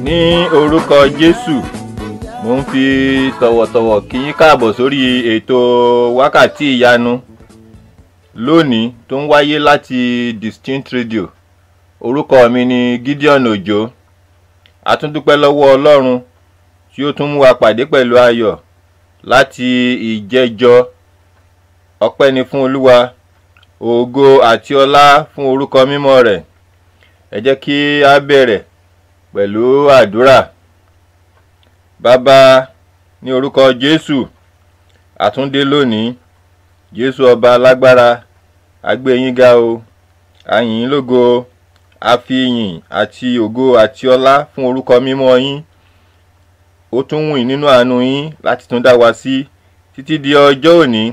Ní orúkọ Jésù, mo ń fi tọ̀wọ̀tọ̀wọ̀ kí yín káàbọ̀ sórí ètò Wákàtí Ìyanu lónìí tó ń wáyé láti Distinct Radio. Orúkọ mi ni Gideon Òjó. A tún dúpẹ́ lọ́wọ́ Ọlọ́run tí ó tún mú wa pàdé pẹ̀lú ayọ̀ láti ìjẹjọ. Ọpẹ́ ni fún Olúwa, ògo àti ọlá fún orúkọ mímọ́ rẹ̀. Ẹ jẹ́ kí a bẹ̀rẹ̀ pẹ̀lú àdúrà. Bàbá, ní orúkọ Jésù, àtúndé lónìí. Jésù ọba alágbára, a gbé yín ga o, a yìn yín lógo, a fi ìyìn àti ògo àti ọlá fún orúkọ mímọ́ yín. Ó tún wù yín nínú àánú yín láti tún dá wa sí títí di ọjọ́ òní,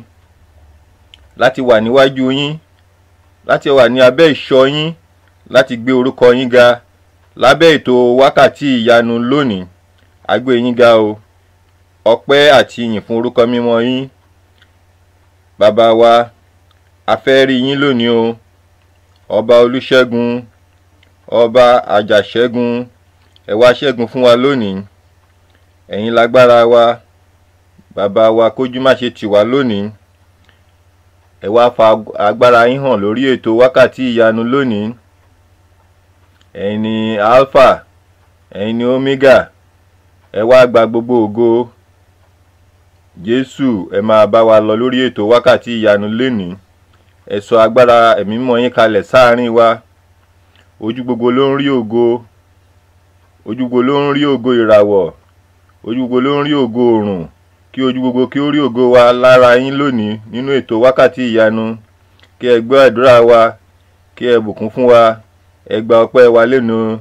láti wà níwájú yín, láti wà ní abẹ́ ìṣọ́ yín, láti gbé orúkọ yín ga lábẹ́ ètò Wákàtí Ìyanu lónìí. A gbé yín ga o, ọpẹ́ àti ìyìn fún orúkọ mímọ́ yín. Bàbá wa, a fẹ́ rí yín lónìí o, ọba olùṣẹ́gun, ọba àjàṣẹ́gun, ẹ wá ṣẹ́gun fún wa lónìí. Ẹ̀yin lágbára wa, bàbá wa, kójú má ṣe tì wá lónìí. Ẹ wá fa agbára yín hàn lórí ètò Wákàtí Ìyanu lónìí. Ẹ̀yin ni Alpha, ẹ̀yin ni Omega, ẹ wá gba gbogbo ògo. Jésù, ẹ máa bá wa lọ lórí ètò Wákàtí Ìyanu lónìí. Ẹ sọ agbára ẹ̀mí mọ́ yín kalẹ̀ sáàrin wa. Ojú gbogbo ló ń rí ògo, ojú gbogbo ló ń rí ògo ìràwọ̀, ojú gbogbo ló ń rí ògo òrùn. Kí ojú gbogbo kí ó rí ògo wa lára yín lónìí nínú ètò Wákàtí Ìyanu. Kí ẹ gbọ́ àdúrà wa, kí ẹ bùkún fún wa. Ẹ gba ọpẹ́ wa lẹ́nu.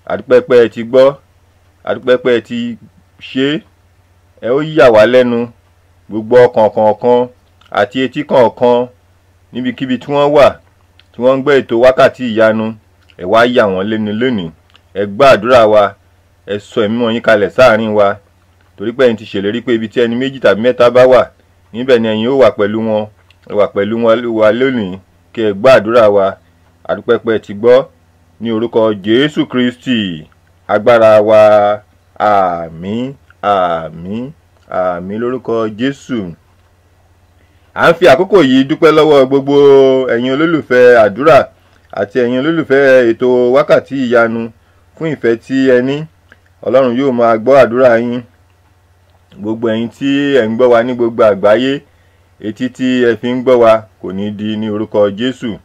Àdúpẹ́pẹ́ ti gbọ́, àdúpẹ́pẹ́ ti ṣe. Ẹ ó yà wá lẹ́nu. Gbogbo ọkàn kọ̀ọ̀kan àti etí kọ̀ọ̀kan níbikíbi tí wọ́n wà, tí wọ́n ń gbọ́ ètò Wákàtí Ìyanu, ẹ wá yà wọ́n lẹ́nu lónìí. Ẹ gbọ́ àdúrà wa, ẹ sọ ẹ̀mí mọ́ yín kalẹ̀ sáàrin wa. Torí pé ẹ̀yin ti ṣèlérí pé ibi tí ẹni méjì tàbí mẹ́ta bá wà, níbẹ̀ ni ẹ̀yin ó wà pẹ̀lú wọn. Ẹ wà pẹ̀lú wa lónìí. Kí ẹ gbọ́ àdúrà wa. Àdúpẹ́pẹ́ ti gbọ́. Ní orúkọ Jésù Kristi, agbára wa. Àmín, àmín, àmín lórúkọ Jésù. À ń fi àkókò yìí dúpẹ́ lọ́wọ́ gbogbo ẹ̀yin olólùfẹ́ àdúrà àti ẹ̀yin olólùfẹ́ ètò Wákàtí Ìyanu fún ìfẹ́ tí ẹ ní. Ọlọ́run yóò máa gbọ́ àdúrà yín. Gbogbo ẹ̀yin tí ẹ ń gbọ́ wa ní gbogbo àgbáyé, etí tí ẹ fi ń gbọ́ wa kò ní di ní orúkọ Jésù.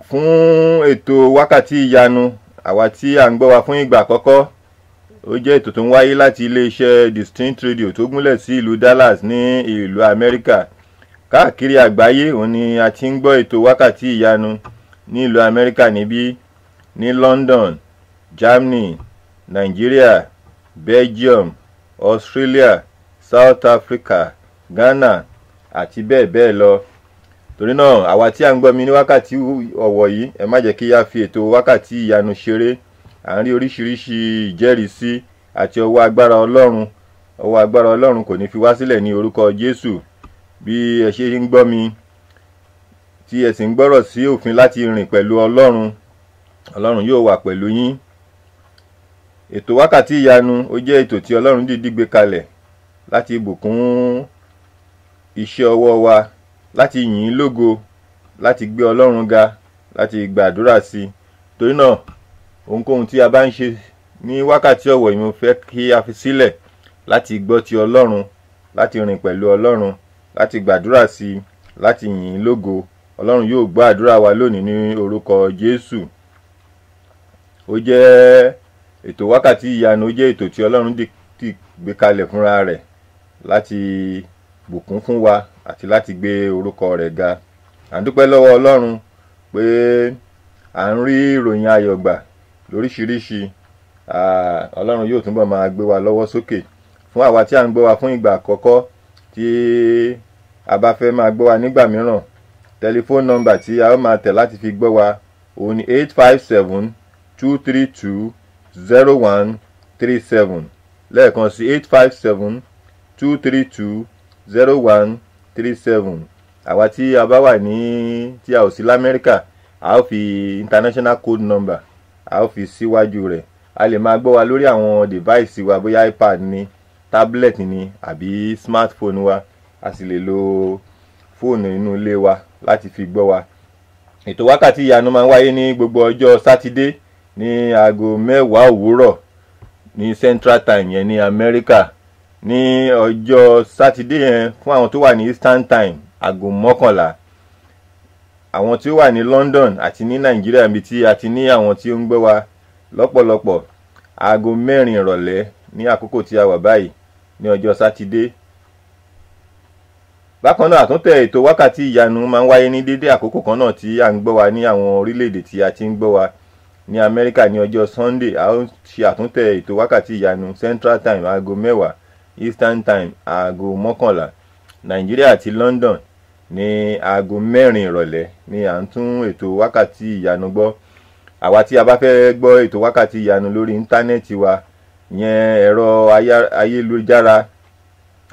Fún ètò Wákàtí Ìyanu, àwa tí à ń gbọ́ wa fún ìgbà àkọ́kọ́, ó jẹ́ ètò tó ń wáyé láti iléeṣẹ́ Distinct Radio tó gúnlẹ̀ sí ìlú Dallas ní ìlú Amẹ́ríkà. Káàkiri àgbáyé òun ni a ti ń gbọ́ ètò Wákàtí Ìyanu. Ní ìlú Amẹ́ríkà níbí, ní London, Germany, Nigeria, Belgium, Australia, South Africa, Ghana àti bẹ́ẹ̀ bẹ́ẹ̀ lọ. Torí náà, àwa tí a ń gbọ́ mi ní wákàtí ọ̀wọ̀ yìí, ẹ má jẹ́ kí a fi ètò Wákàtí Ìyanu ṣeré. À ń rí oríṣiríṣi ìjẹ́rìísí àti ọwọ́ agbára Ọlọ́run. Ọwọ́ agbára Ọlọ́run kò ní fi wá sílẹ̀ ní orúkọ Jésù. Bí ẹ ṣe ń gbọ́ mi, tí ẹ sì ń gbọ́rọ̀ sí òfin láti rìn pẹ̀lú Ọlọ́run, Ọlọ́run yóò wà pẹ̀lú yín. Ètò Wákàtí Ìyanu ó jẹ́ ètò tí Ọlọ́run dìídì gbé kalẹ̀ láti bùkún iṣẹ́ ọwọ́ wa, láti yìn ín lógo, láti gbé Ọlọ́run ga, láti gbàdúrà sí. Torí náà, ohunkóhun tí a bá ń ṣe ní wákàtí ọ̀wọ̀ yìí, mo fẹ́ kí a fi sílẹ̀ láti gbọ́ ti Ọlọ́run, láti rìn pẹ̀lú Ọlọ́run, láti gbàdúrà sí, láti yìn ín lógo. Ọlọ́run yóò gbọ́ àdúrà wa lónìí ní orúkọ Jésù. ó jẹ́ ètò wákàtí ìyanu, ó jẹ́ ètò tí Ọlọ́run ti gbé kalẹ̀ fúnra rẹ̀ láti bùkún fún wa àti láti gbé orúkọ rẹ̀ ga. À ń dúpẹ́ lọ́wọ́ Ọlọ́run pé à ń rí ìròyìn ayọ̀ gbà lóríṣiríṣi. Ọlọ́run yóò túnbọ̀ máa gbé wa lọ́wọ́ sókè. Fún àwa tí à ń gbọ́ wa fún ìgbà àkọ́kọ́, tí a bá fẹ́ máa gbọ́ wa nígbà mìíràn, tẹlifóònù nọ́mbà tí a ó máa tẹ̀ láti fi gbọ́ wa òun ni 857-232-0137. lẹ́ẹ̀kan sí 857-232-0137. àwa tí a bá wà tí a ò sí l'Amẹ́ríkà, a ó fi international code number a ó fi síwájú rẹ̀. A lè máa gbọ́ wa lórí àwọn device wa, bóyá iPad ni, tablet ni àbí smartphone wa. A sì lè lo fóònù inú ilé wa láti fi gbọ́ wa. Ètò wákàtí ìyanu máa ń wáyé ní gbogbo ọjọ́ sátidé ní aago 10 òwúrọ̀ ní Central Time yẹn ní Amẹ́ríkà. Ní ọjọ́ sátidé yẹn, fún àwọn tó wà ní Eastern Time, aago 11. Àwọn tí ó wà ní London àti ní Nàìjíríà, níbi tí a ti ní àwọn tí ó ń gbọ́ wa lọ́pọ̀lọpọ̀, aago 4 ìrọ̀lẹ́ ní àkókò tí a wà báyìí ní ọjọ́ sátidé. Bákan náà, àtúntẹ̀ ètò wákàtí ìyanu máa ń wáyé ní dédé àkókò kan náà tí a ń gbọ́ wa ní àwọn orílẹ̀-èdè tí a ti ń gbọ́ wa. Ní Amẹ́ríkà ní ọjọ́ Sunday, a ó ṣe àtúntẹ̀ ètò wákàtí ìyanu Central Time aago 10, Eastern Time aago 11. Nàìjíríà àti London ní aago 4 ìrọ̀lẹ́ ni à ń tún ètò wákàtí ìyanu gbọ́. Àwa tí a bá fẹ́ gbọ́ ètò wákàtí ìyanu lórí íńtánẹ́ẹ̀tì wa, yẹn ẹ̀rọ ayélujára,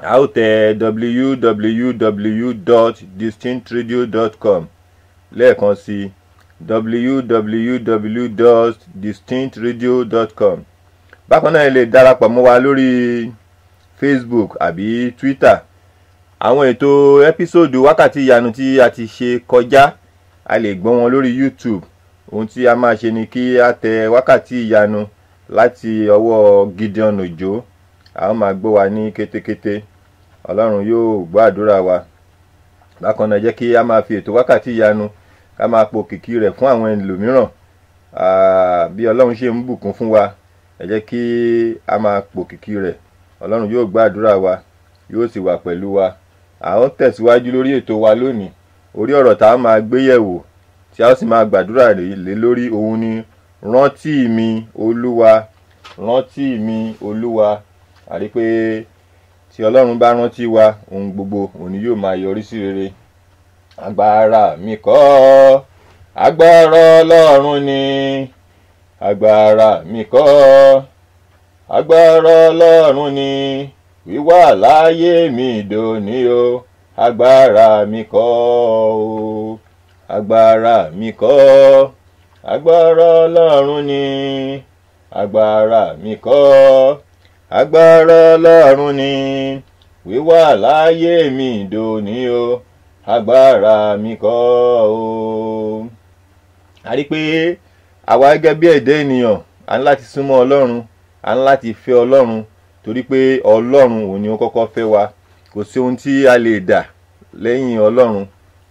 a ó tẹ www.distinctradio.com. lẹ́ẹ̀kan sí www.distinctradio.com. Bákan náà, ẹ lè darapọ̀ mọ́ wa lórí Facebook àbí Twitter. Àwọn ètò ẹ́písòdù wákàtí ìyanu tí a ti ṣe kọjá, a lè gbọ́ wọn lórí YouTube. Ohun tí a máa ṣe ni kí a tẹ wákàtí ìyanu láti ọwọ́ Gideon Òjó. A ó máa gbọ́ wa ní kétékété. Ọlọ́run yóò gbọ́ àdúrà wa. Bákan náà, jẹ́ kí a máa fi ètò wákàtí ìyanu ká máa po kìkì rẹ̀ fún àwọn ẹlòmíràn. Bí Ọlọ́run ṣe ń bùkún fún wa, ẹ jẹ́ kí a máa po kìkì rẹ̀. Ọlọ́run yóò gbọ́ àdúrà wa, yóò sì wà pẹ̀lú wa. A ó tẹ̀síwájú lórí ètò wa lónìí. Orí ọ̀rọ̀ tá a máa gbé yẹ̀wò tí a ó sì máa gbàdúrà lé lórí òun ni rántí mi Olúwa, rántí mi Olúwa. A rí pé tí Ọlọ́run bá rántí wa, ohun gbogbo òun ni yóò máa yọrí sí rere. Agbára mi kọ́, agbára Ọlọ́run ni. Agbára mi kọ́, agbára Ọlọ́run ni. Wíwà láyé mi dòní o, agbára mi kọ́ o. Agbára mi kọ́, agbára Ọlọ́run ni. Agbára mi kọ́, agbára Ọlọ́run ni. Wíwà láyé mi dòní o, agbára mi kọ́ o. A rí pé àwa gẹ́gẹ́ bí ẹ̀dá ènìyàn, a ní láti súnmọ́ Ọlọ́run, a ní láti fẹ́ Ọlọ́run, torí pé Ọlọ́run òun ni ó kọ́kọ́ fẹ́ wa. Kò sí ohun tí a lè dà lẹ́yìn Ọlọ́run.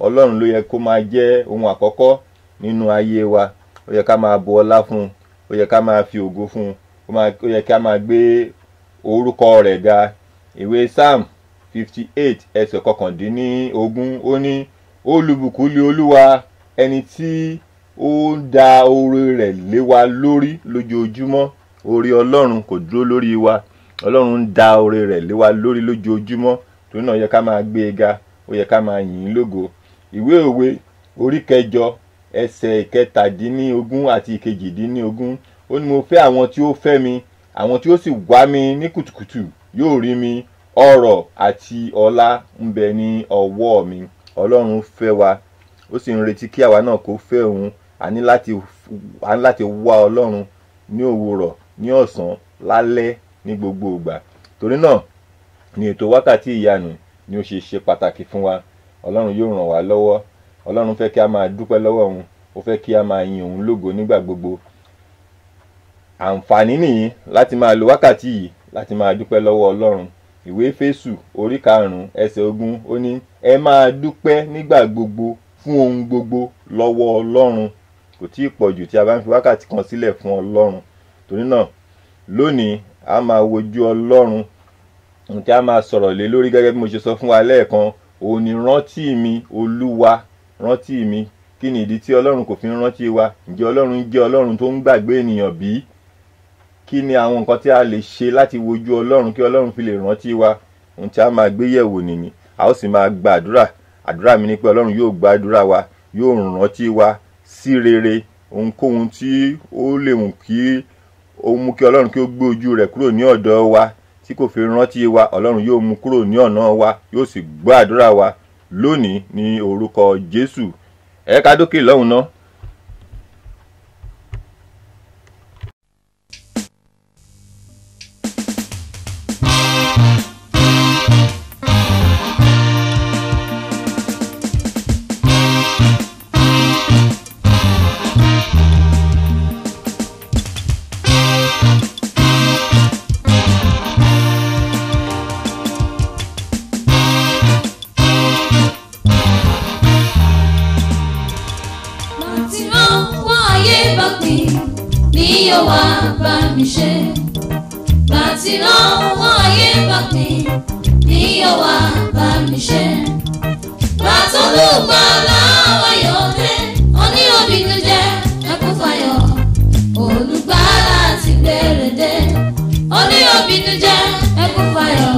Ọlọ́run ló yẹ kó máa jẹ́ ohun àkọ́kọ́ nínú ayé wa. Ó yẹ ká máa bu ọlá fún un, ó yẹ ká máa fi ògo fún un, ó yẹ ká máa gbé orúkọ rẹ̀ ga. Ìwé Psalm 58 ẹsẹ̀ 19 ó ní, olùbùkún ni Olúwa ẹni tí ó ń da oore rẹ̀ lé wa lórí lójoojúmọ́. Oore Ọlọ́run kò dúró lórí wa. Ọlọ́run ń da oore rẹ̀ lé wa lórí lójoojúmọ́. Torí náà ó yẹ ká máa gbé e ga, ó yẹ ká máa yìn ín lógo. Ìwé Òwe orí 9 ẹsẹ̀ 17 àti 18 ó ní, mo fẹ́ àwọn tí ó fẹ́ mi, àwọn tí ó sì wá mi ní kùtùkùtù yóò rí mi. Ọrọ̀ àti ọlá ń bẹ ní ọwọ́ mi. Ọlọ́run fẹ́ wa, ó sì ń retí kí àwa náà kó fẹ́ òun. A ní láti wá Ọlọ́run ní òwúrọ̀, ní ọ̀sán, lálẹ́, ní gbogbo ìgbà. Torí náà ni ètò wákàtí ìyanu ni ó ṣe pàtàkì fún wa. Ọlọ́run yóò ràn wá lọ́wọ́. Ọlọ́run fẹ́ kí a máa dúpẹ́ lọ́wọ́ òun, ó fẹ́ kí a máa yin òun lógo nígbà gbogbo. Àǹfààní nìyí láti máa lo wákàtí yìí láti máa dúpẹ́ lọ́wọ́ Ọlọ́run. Ìwé Éfésù orí 5 ẹsẹ̀ 20 ó ní, ẹ máa dúpẹ́ nígbà gbogbo fún ohun gbogbo lọ́wọ́ Ọlọ́run. kò tí ì pọ̀ jù tí a bá ń fi wákàtí kan sílẹ̀ fún Ọlọ́run. Torí náà lónìí a máa wojú Ọlọ́run, ohun tí a máa sọ̀rọ̀ lé lórí gẹ́gẹ́ bí mo ṣe sọ fún wa lẹ́ẹ̀kan, òun ni rántí mi Olúwa, rántí mi. Kí ni ìdí tí Ọlọ́run kò fi ń rántí wa? Ǹjẹ́ Ọlọ́run jẹ́ Ọlọ́run tó ń gbàgbé ènìyàn bí? Kí ni àwọn nǹkan tí a lè ṣe láti wojú Ọlọ́run kí Ọlọ́run fi lè rántí wa? Ohun tí a máa gbé yẹ̀wò nìyí. A ó sì máa gba àdúrà. Àdúrà mi ni pé Ọlọ́run yóò gba àdúrà wa, yóò rántí wa sí rere. Ohunkóhun tí ó lè mú kí Ọlọ́run kí ó gbé ojú rẹ̀ kúrò ní ọ̀dọ̀ wa tí kò fi rántí wa, Ọlọ́run yóò mú kúrò ní ọ̀nà wa, yóò sì gbọ́ àdúrà wa lónìí ní orúkọ Jésù. Ẹ ká dókè lọ́hùn náà. Láti lọ́wọ́ ayé bá pín ní ọwọ́ bá mi ṣe. Látọ̀lùgbàlà wáyọ̀ dé, onírọ̀bìnú jẹ́ ẹkún fayọ̀. Olùgbàlà ti gbére dé, onírọ̀bìnú jẹ́ ẹkún fayọ̀.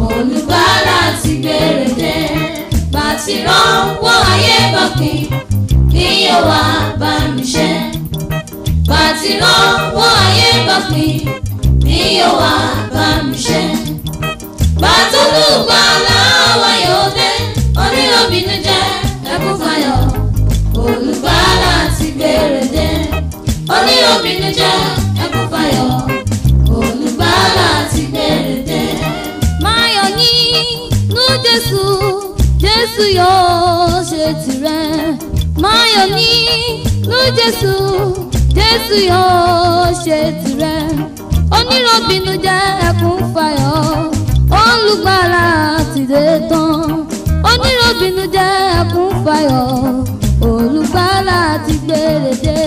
Olùgbàlà ti gbére dé. Láti lọ́wọ́ ayé bá pín ní ọwọ́ bá mi ṣe. Láti lọ́wọ́ ayé bá pín ní ọwọ́ bá mi ṣe. Látọ̀lùgbàlà wáyọ̀ dé, onírọ̀bìnú jẹ́ ẹkún fayọ̀. Olùgbàlà ti gbére dé, onírọ̀bìnú jẹ́ ẹkún fayọ̀. Olùgbàlà ti gbére dé. Máa yọ̀ nínú Jésù, Jésù yóò ṣe tirẹ̀. Máa yọ̀ nínú Jésù, Jésù yóò ṣe tirẹ̀. Onírọ̀bìnú jẹ́ ẹkún fayọ̀. Olùgbàlà ti dé tán. Onírọ̀bìnú jẹ́ ẹkún fayọ̀. Olùgbàlà ti gbére dé.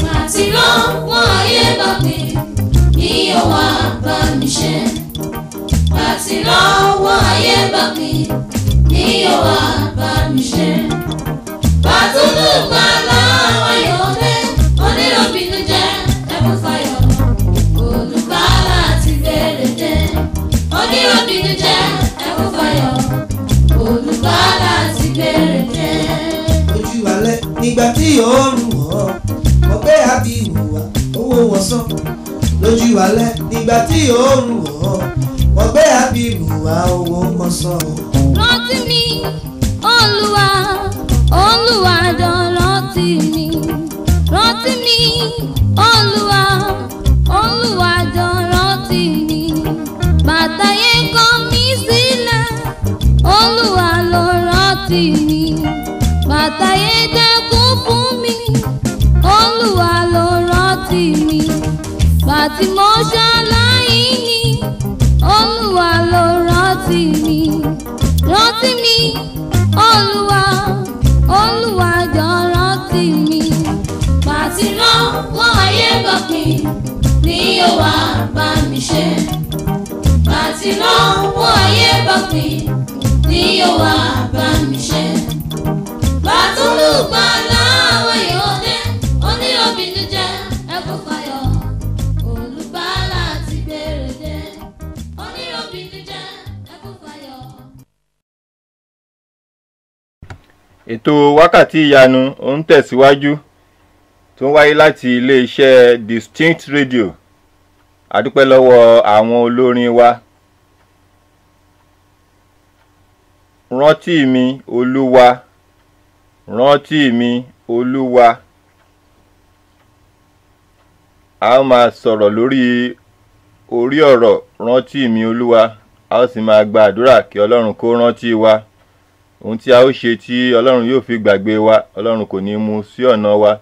Láti lọ́wọ́ ayé bá mi ní ọwọ́ bá mi ṣe. Láti lọ́wọ́ ayé bá mi ní ọwọ́ bá mi ṣe. Látọ̀lùgbàlà wáyọ̀ dé, onírọ̀bìnú jẹ́ ẹkún fayọ̀. Olùgbàlà ti gbére dé, onírọ̀bìnú jẹ́ ẹkún fayọ̀. Olùgbàlà ti gbére dé. Ojú alẹ́ nígbà tí òórùn wọ̀, wọ́n gbé àbí ìwà owó wọn sàn. Lójú alẹ́ nígbà tí òórùn wọ̀, wọ́n gbé àbí ìwà owó wọn sàn. Rántí mi, Olúwa, Olúwa jọ̀ọ́ rántí mi. Rántí mi, Olúwa, Olúwa jọ̀ọ́ rántí mi. Bàtàyé kọ̀ mí sílẹ̀, Olúwa ló rántí mi. Bàtàyé dẹ́kun fún mi, Olúwa ló rántí mi. Bàtí mo ṣaláìní, Olúwa ló rántí mi. Rántí mi, Olúwa, Olúwa jọ̀ọ́ rántí mi. Bàtí lọ́wọ́ ayé bá pín ní ọwọ́ bá mi ṣe. Bàtí lọ́wọ́ ayé bá pín ní ọwọ́ bá mi ṣe. Látọ̀lùgbàlà wáyọ̀ dé, onírọ̀bìnú jẹ́ ẹkún fayọ̀. Olùgbàlà ti gbére dé, onírọ̀bìnú jẹ́ ẹkún fayọ̀. Ètò wákàtí ìyanu ó ń tẹ̀síwájú tó ń wáyé láti ilé-iṣẹ́ Distinct Radio. A dúpẹ́ lọ́wọ́ àwọn olórin wa. Rántí mi Olúwa, rántí mi Olúwa. A ó máa sọ̀rọ̀ lórí ọ̀rọ̀ rántí mi Olúwa. A ó sì máa gba àdúrà kí Ọlọ́run kó rántí wa. Ohun tí a ó ṣe tí Ọlọ́run yóò fi gbàgbé wa, Ọlọ́run kò ní mú sí ọ̀nà wa.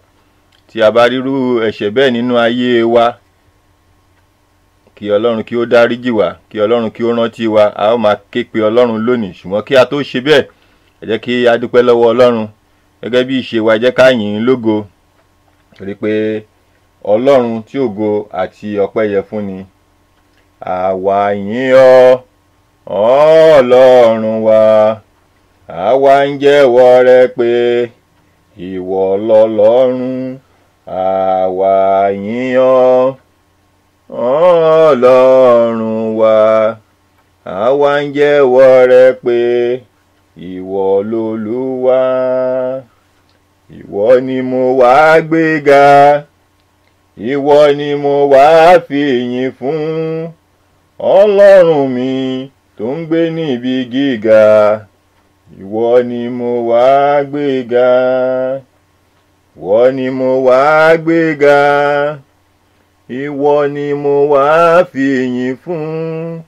Tí a bá rírú ẹ̀ṣẹ̀ bẹ́ẹ̀ nínú ayé wa, kí Ọlọ́run kí ó dáríjì wá, kí Ọlọ́run kí ó rántí wa. A ó máa ké pe Ọlọ́run lónìí, ṣùgbọ́n kí a tó ṣe bẹ́ẹ̀, ẹ jẹ́ kí a dúpẹ́ lọ́wọ́ Ọlọ́run. Gẹ́gẹ́ bí ìṣe wa, ẹ jẹ́ ká yìn ín lógo. torí pé Ọlọ́run tí ògo àti ọpẹ́ yẹ fún ni. Àwa yìn ọ́ Ọlọ́run wa, àwa ń jẹ́wọ́ rẹ pé ìwọ lọ́lọ́run. Àwa yìn ọ́ Ọlọ́run wa, àwa ń jẹ́wọ́ rẹ pé ìwọ lolúwa. Ìwọ ni mo wá gbéga, ìwọ ni mo wá fi ìyìn fún. Ọlọ́run mi tó ń gbé níbi gíga, ìwọ ni mo wá gbéga, ìwọ ni mo wá gbéga, ìwọ ni mo wá fi ìyìn fún.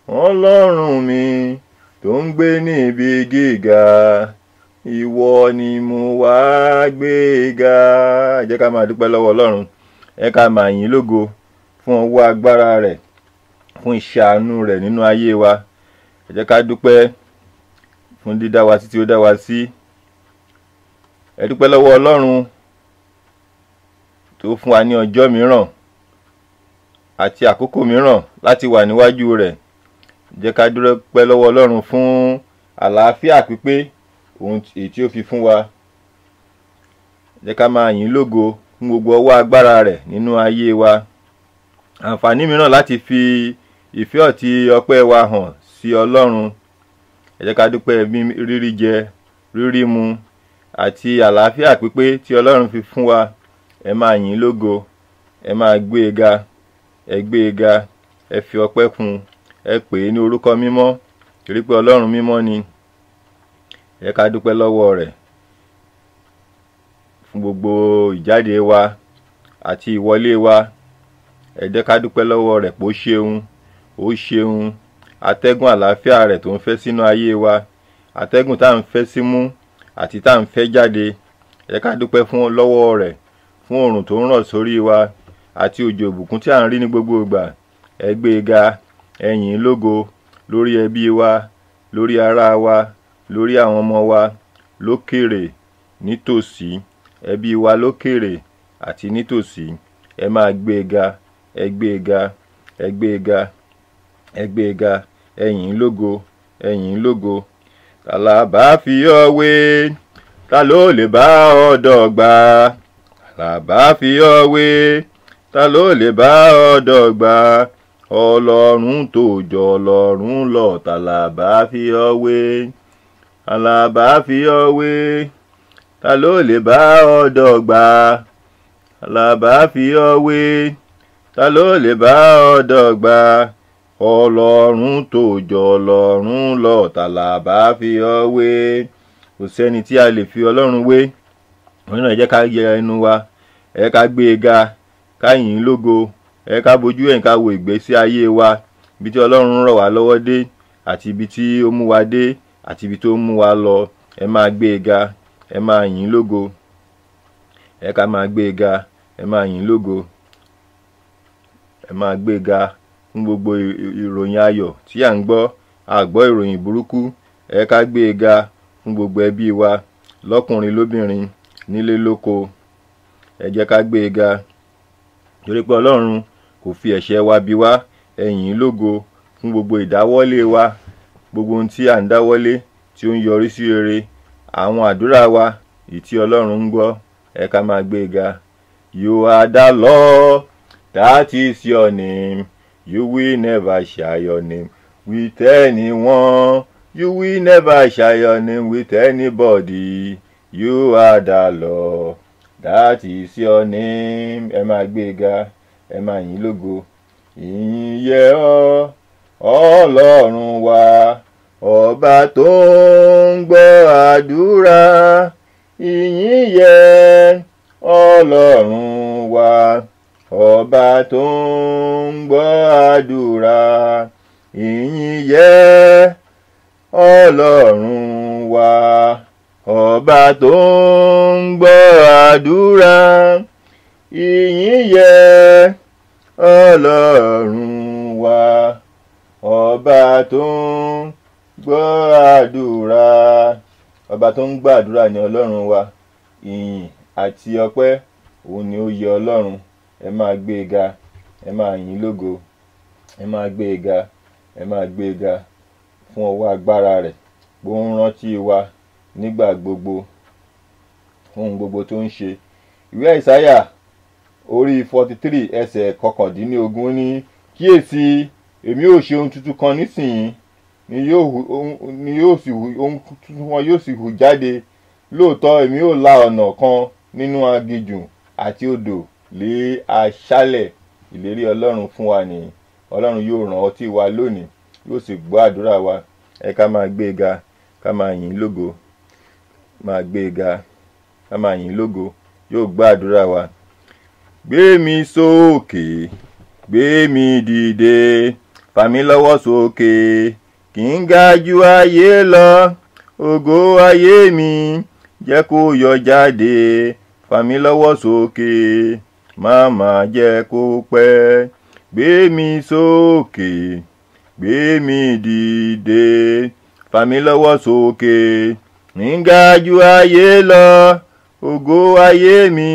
Ọlọ́run mi tó ń gbé níbi gíga, ìwọ ni mo wá gbéga. Ẹ jẹ́ ká máa dúpẹ́ lọ́wọ́ Ọlọ́run, ẹ ká máa yìn lógo fún ọwọ́ agbára rẹ̀, fún iṣẹ́ àánú rẹ̀ nínú ayé wa. Ẹ jẹ́ ká dúpẹ́ fún dídá wa títí ó dá wa sí. Ẹ dúpẹ́ lọ́wọ́ Ọlọ́run tó fún wa ní ọjọ́ mìíràn àti àkókò mìíràn láti wà níwájú rẹ̀. Jẹ́ ká dúpẹ́ lọ́wọ́ Ọlọ́run fún àlàáfíà pípé ohun èyí tí ó fi fún wa. Jẹ́ ká máa yìn lógo fún gbogbo ọwọ́ agbára rẹ̀ nínú ayé wa. Àǹfààní mìíràn láti fi ìfẹ́ àti ọpẹ́ wa hàn sí Ọlọ́run. Ẹ jẹ́ ká dúpẹ́ rírí jẹ, rírí mu àti àlàáfíà pípé tí Ọlọ́run fi fún wa. Ẹ máa yìn lógo, ẹ máa gbé e ga, ẹ gbé e ga, ẹ fi ọpẹ́ fún, ẹ pè é ní orúkọ mímọ́, torí pé Ọlọ́run mímọ́ ni. Ẹ ká dúpẹ́ lọ́wọ́ rẹ̀ fún gbogbo ìjáde wa àti ìwọlé wa. Ẹ jẹ́ ká dúpẹ́ lọ́wọ́ rẹ̀ pé ó ṣeun. Atẹ́gùn àlàáfíà rẹ̀ tó ń fẹ́ sínú ayé wa, atẹ́gùn tá à ń fẹ́ símú àti tá à ń fẹ́ jáde. Ẹ jẹ́ ká dúpẹ́ fún lọ́wọ́ rẹ̀ fún oòrùn tó ń rọ̀ sórí wa àti òjò ìbùkún tí à ń rí ní gbogbo ìgbà. Ẹ gbé e ga, ẹ yìn lógo lórí ẹbí wa, lórí ará wa, lórí àwọn ọmọ wa lókèrè nítòsí, ẹbí wa lókèrè àti nítòsí. Ẹ máa gbé e ga, ẹ gbé e ga, ẹ gbé e ga, ẹ gbé e ga, ẹ yìn lógo, ẹ yìn lógo. Ta la bá fi ọ́ wé, ta ló lè bá ọ dọ́gba? Ta la bá fi ọ́ wé, ta ló lè bá ọ dọ́gba? Ọlọ́run tó jọ Ọlọ́run lọ, ta la bá fi ọ́ wé? Ta la bá fi ọ́ wé, ta ló lè bá ọ dọ́gba? Ta la bá fi ọ́ wé, ta ló lè bá ọ dọ́gba? Ọlọ́run tó jọ Ọlọ́run lọ, ta la bá fi ọ́ wé? Kò sẹ́ni tí a lè fi Ọlọ́run wé. Òun náà jẹ́ ká yẹ ẹnu wa, ẹ ká gbé e ga, ká yìn lógo, ẹ ká bojú ẹ̀yìn ká wo ìgbésí ayé wa, ibi tí Ọlọ́run rọ̀ wá lọ́wọ́ dé àti ibi tí ó mú wa dé àti ibi tó mú wa lọ. Ẹ máa gbé e ga, ẹ máa yìn lógo, ẹ ká máa gbé e ga, ẹ máa yìn lógo, ẹ máa gbé e ga fún gbogbo ìròyìn ayọ̀ tí à ń gbọ́, a gbọ́ ìròyìn burúkú. Ẹ ká gbé e ga fún gbogbo ẹbí wa lọ́kùnrin lóbìnrin, nílé lóko. Ẹ jẹ́ ká gbé e ga, torí pé Ọlọ́run kò fi ẹ̀ṣẹ̀ wa bí wá. Ẹ yìn lógo fún gbogbo ìdáwọ́lé wa, gbogbo ohun tí à ń dáwọ́lé tí ó ń yọrí sí rere, àwọn àdúrà wa èyí tí Ọlọ́run ń gbọ́. Ẹ ká máa gbé e ga. You are the Lord, that is your name. You will never share your name with anyone. You will never share your name with anybody. You are the Lord, that is your name. Ẹ máa gbé e ga, ẹ máa yìn lógo. Ìyìn yẹ ọ́ Ọlọ́run wa, ọba tó ń gbọ́ àdúrà. Ìyìn yẹ Ọlọ́run wa, ọba tó ń gbọ́ àdúrà. Ìyìn yẹ Ọlọ́run wa, ọba tó ń gbọ́ àdúrà. Ìyìn yẹ Ọlọ́run wa, ọba tó ń gbọ́ àdúrà. Ọba tó ń gbọ́ àdúrà ni Ọlọ́run wa. Ìyìn àti ọpẹ́ òun ni ó yẹ Ọlọ́run. Ẹ máa gbé e ga, ẹ máa yìn lógo, ẹ máa gbé e ga, ẹ máa gbé e ga fún ọwọ́ agbára rẹ̀. Bó ń rántí wa nígbà gbogbo fún ohun gbogbo tó ń ṣe. Ìwé Àìsáyà orí 43 ẹsẹ̀ 19 ní, kíyèsí èmi ó ṣe ohun tuntun kan nísìnyí, ni yóò sì hù, ohun tuntun wọn yóò sì hù jáde. Lóòótọ́ èmi ó la ọ̀nà kan nínú aginjù àti odò lé aṣálẹ̀. Ìlérí Ọlọ́run fún wa nìyí. Ọlọ́run yóò rántí wa lónìí, yóò sì gbọ́ àdúrà wa. Ẹ ká máa gbé e ga, ká máa yìn lógo, máa gbé e ga, ká máa yìn lógo, yóò gbọ́ àdúrà wa. Gbé mi sókè, gbé mi dìde, fà mí lọ́wọ́ sókè, kí n ga ju ayé lọ. Ògo ayé mi jẹ́ kó yọ jáde, fà mí lọ́wọ́ sókè, má mà jẹ́ kó pẹ́. Gbé mi sókè, gbé mi dìde, fà mí lọ́wọ́ sókè, ń ga ju ayé lọ. Ògo ayé mi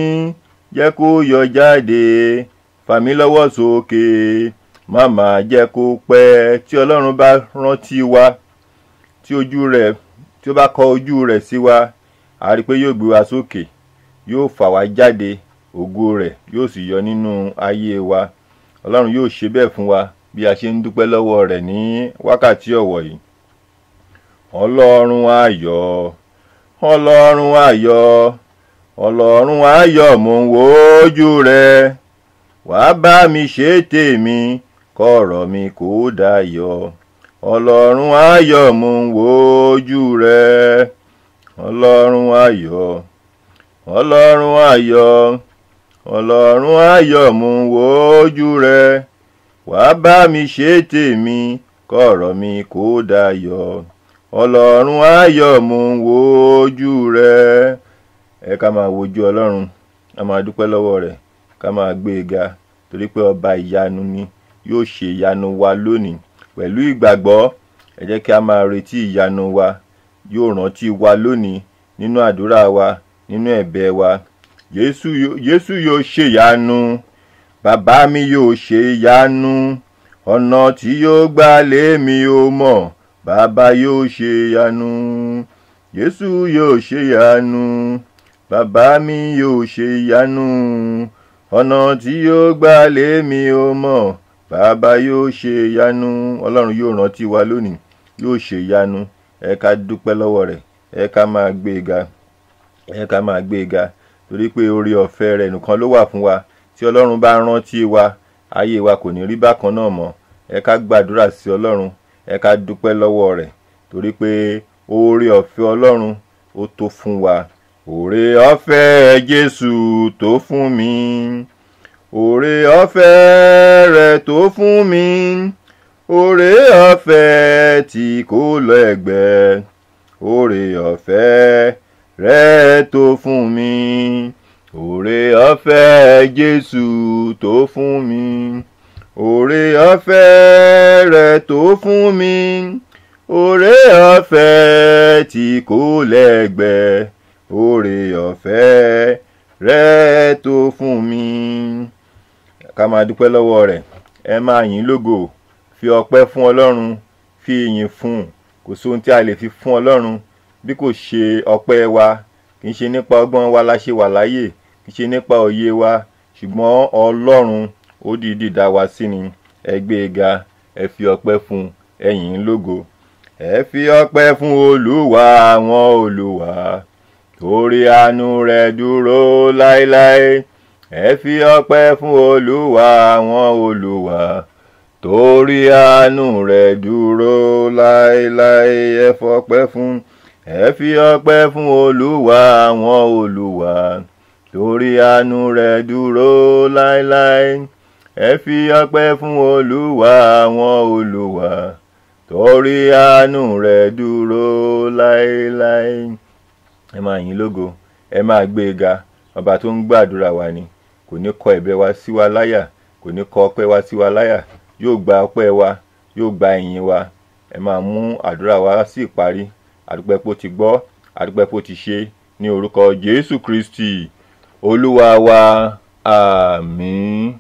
jẹ́ kó yọ jáde, fà mí lọ́wọ́ sókè, má mà jẹ́ kó pẹ́. Tí Ọlọ́run bá rántí wa, tí ó bá kọ ojú rẹ̀ sí wa, a rí pé yóò gbé wa sókè, yóò fà wá jáde, ògo rẹ̀ yóò sì yọ nínú ayé wa. Ọlọ́run yóò ṣe bẹ́ẹ̀ fún wa bí a ṣe ń dúpẹ́ lọ́wọ́ rẹ̀ ní wákàtí ọ̀wọ̀ yìí. Ọlọ́run ayọ̀, Ọlọ́run ayọ̀, Ọlọ́run ayọ̀, mò ń wojú rẹ. Wá bá mi ṣe tèmi, kọ̀rọ̀ mi kó dayọ̀. Ọlọ́run ayọ̀, mò ń wojú rẹ. Ọlọ́run ayọ̀, Ọlọ́run ayọ̀, Ọlọ́run ayọ̀, mò ń wojú rẹ. Wá bá mi ṣe tèmi, kọ̀rọ̀ mi kó dayọ̀. Ọlọ́run ayọ̀, mò ń wojú rẹ. Ẹ ká máa wojú Ọlọ́run, ká máa dúpẹ́ lọ́wọ́ rẹ̀, ká máa gbé e ga, torí pé ọba ìyanu ni. Yóò ṣe ìyanu wa lónìí pẹ̀lú ìgbàgbọ́. Ẹ jẹ́ kí a máa retí ìyanu wa. Yóò rántí wa lónìí nínú àdúrà wa, nínú ẹ̀bẹ̀ wa. Jésù yóò ṣe ìyanu, bàbá mi yóò ṣe ìyanu. Ọ̀nà tí yóò gbà lèmi ò mọ̀, bàbá yóò ṣe ìyanu. Jésù yóò ṣe ìyanu, bàbá mi yóò ṣe ìyanu. Ọ̀nà tí yóò gbà lèmi ò mọ̀, bàbá yóò ṣe ìyanu. Ọlọ́run yóò rántí wa lónìí, yóò ṣe ìyanu. Ẹ ká dúpẹ́ lọ́wọ́ rẹ̀, ẹ ká máa gbé e ga, ẹ ká máa gbé e ga, torí pé oore ọ̀fẹ́ rẹ̀ nìkan ló wà fún wa. Tí Ọlọ́run bá rántí wa, ayé wa kò ní rí bákan náà mọ́. Ẹ ká gbàdúrà sí Ọlọ́run, ẹ ká dúpẹ́ lọ́wọ́ rẹ̀, torí pé oore ọ̀fẹ́ Ọlọ́run ó tó fún wa. Oore ọ̀fẹ́ Jésù tó fún mi, oore ọ̀fẹ́ rẹ̀ tó fún mi, oore ọ̀fẹ́ tí kò lẹ́gbẹ́, oore ọ̀fẹ́ rẹ̀ tó fún mi. Oore ọ̀fẹ́ Jésù tó fún mi, oore ọ̀fẹ́ rẹ̀ tó fún mi, oore ọ̀fẹ́ tí kò lẹ́gbẹ́, oore ọ̀fẹ́ rẹ̀ tó fún mi. Ká máa dúpẹ́ lọ́wọ́ rẹ̀, ẹ máa yìn lógo, fi ọpẹ́ fún Ọlọ́run, fi ìyìn fún. Kò sí ohun tí a lè fi fún Ọlọ́run bí kò ṣe ọpẹ́ wa. Kì í ṣe nípa ọgbọ́n wa la ṣe wà láyé, kì í ṣe nípa òye wa, ṣùgbọ́n Ọlọ́run ó dìídì dá wa sí ni. Ẹ gbé e ga, ẹ fi ọpẹ́ fún, ẹ yìn lógo. Ẹ fi ọpẹ́ fún Olúwa àwọn olúwa, torí àánú rẹ̀ dúró láéláé. Ẹ fi ọpẹ́ fún Olúwa àwọn olúwa, torí àánú rẹ̀ dúró láéláé. Ẹ fọpẹ́ fún, ẹ fi ọpẹ́ fún Olúwa àwọn olúwa, torí àánú rẹ̀ dúró láéláé. Ẹ fi ọpẹ́ fún Olúwa àwọn olúwa, torí àánú rẹ̀ dúró láéláé. Ẹ máa yìn lógo, ẹ máa gbé e ga. Ọba tó ń gbàdúrà wa ni, kò ní kọ ẹ̀bẹ̀ wa sí wa láyà, kò ní kọ ọpẹ́ wa sí wa láyà. Yóò gba ọpẹ́ wa, yóò gba ìyìn wa. Ẹ máa mú àdúrà wa sí ìparí. Àdúpẹ́ pé ó ti gbọ́, àdúpẹ́ pé ó ti ṣe, ní orúkọ Jésù Kristi Olúwa wa. Àmín.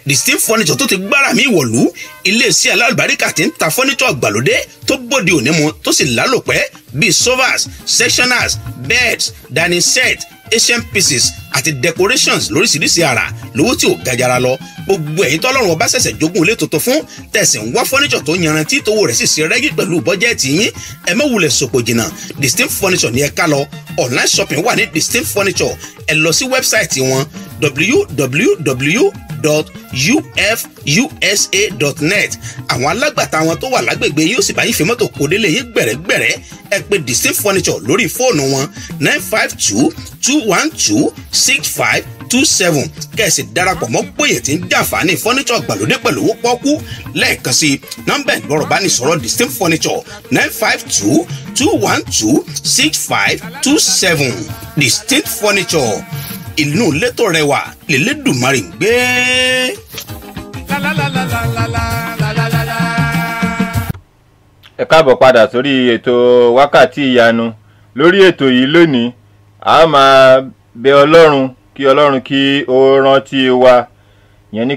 Distinct Furniture tó ti gbára mi wọ̀lú iléeṣẹ́ alálùbáríkà tí ń ta furniture àgbàlódé tó bóde òní mu tó sì lálòpẹ́ bíi sofas, sectionals, beds, dining set, Asian pieces àti decorations lóríṣiríṣi àrà lówó tí ò gajara lọ. Gbogbo ẹ̀yin tọ́lọ́run ọba ṣẹ̀ṣẹ̀ jogún ilé tuntun fún tẹ̀sí ń wá furniture tó yanrantí tówó rẹ̀ sì ṣe rẹ́gí pẹ̀lú bọ́jẹ́ẹ̀tì yín ẹ má wulẹ̀ sòpò jìnnà. Distinct Furniture ní ẹ ká lọ. Online shopping wà ní Distinct Furniture. Ẹ lọ sí wẹ́bsáìtì wọn www.ufusa.net. àwọn alágbàtà wọn tó wà lágbègbè yóò sì bá yín fi mọ́tò kó délé yín gbẹ̀rẹ́gbẹ̀rẹ́. ẹ pè Distinct Furniture lórí fóònù wọn 952-212-6527 kẹ̀sì darapọ̀ mọ́ gbòye tí ń jàǹfààní furniture àgbàlódé pẹ̀lú owó pọ́kú. lẹ́ẹ̀kan sí nọ́mbà ìgbọ̀rọ̀ bá ní sọ̀rọ̀ Distinct Furniture 952-212-6527. Distinct Furniture inú létò rẹwà lélẹ́dùmarè ń gbé. ẹ káàbọ̀ padà sórí ètò wákàtí ìyanu. lórí ètò yìí lónìí a máa bẹ Ọlọ́run kí ó rántí wa, yẹn ni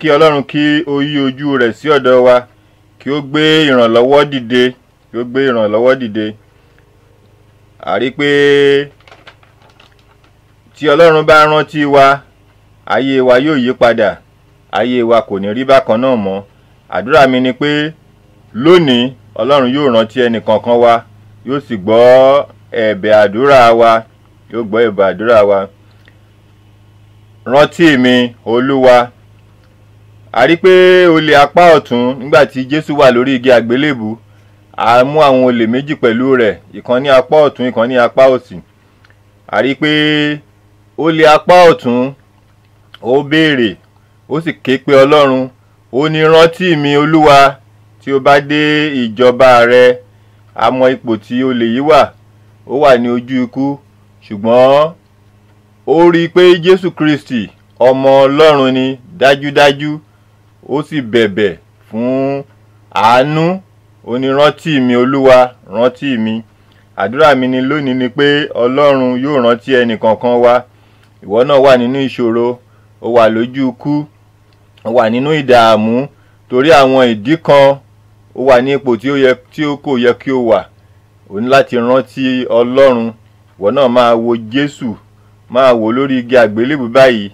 kí Ọlọ́run kí ó yí ojú rẹ̀ sí ọ̀dọ̀ wa, kí ó gbé ìrànlọ́wọ́ dìde, a rí pé tí Ọlọ́run bá rántí wa ayé wa yóò yí padà, ayé wa kò ní rí bákan náà mọ́. àdúrà mi ni pé lónìí Ọlọ́run yóò rántí ẹnì kankan wa, yóò sì gbọ́ ẹ̀bẹ̀ àdúrà wa, rántí mi Olúwa. a rí pé olè apá ọ̀tún nígbà tí Jésù wà lórí igi àgbélébù, a mú àwọn olè méjì pẹ̀lú rẹ̀, ìkan ní apá ọ̀tún ìkan ní apá òsì. a rí pé olè apá ọ̀tún ó béèrè, ó sì ké pe Ọlọ́run, ó ní rántí mi Olúwa tí ó bá dé ìjọba rẹ. a mọ ipò tí olè yìí wà, ó wà ní ojú ikú, ṣùgbọ́n ó rí pé Jésù Kristi ọmọ Ọlọ́run ni dájúdájú, ó sì bẹ̀bẹ̀ fún àánú, ó ní rántí mi Olúwa, rántí mi. àdúrà mi ni lónìí ni pé Ọlọ́run yóò rántí ẹnì kankan wa. ìwọ náà wà nínú ìṣòro, ó wà lójú ikú, ó wà nínú ìdààmú torí àwọn ìdí kan, ó wà ní ipò tí ó kò yẹ kí ó wà. ó ní láti rántí Ọlọ́run. ìwọ náà máa wo Jésù, máa wò lórí igi àgbélébù báyìí,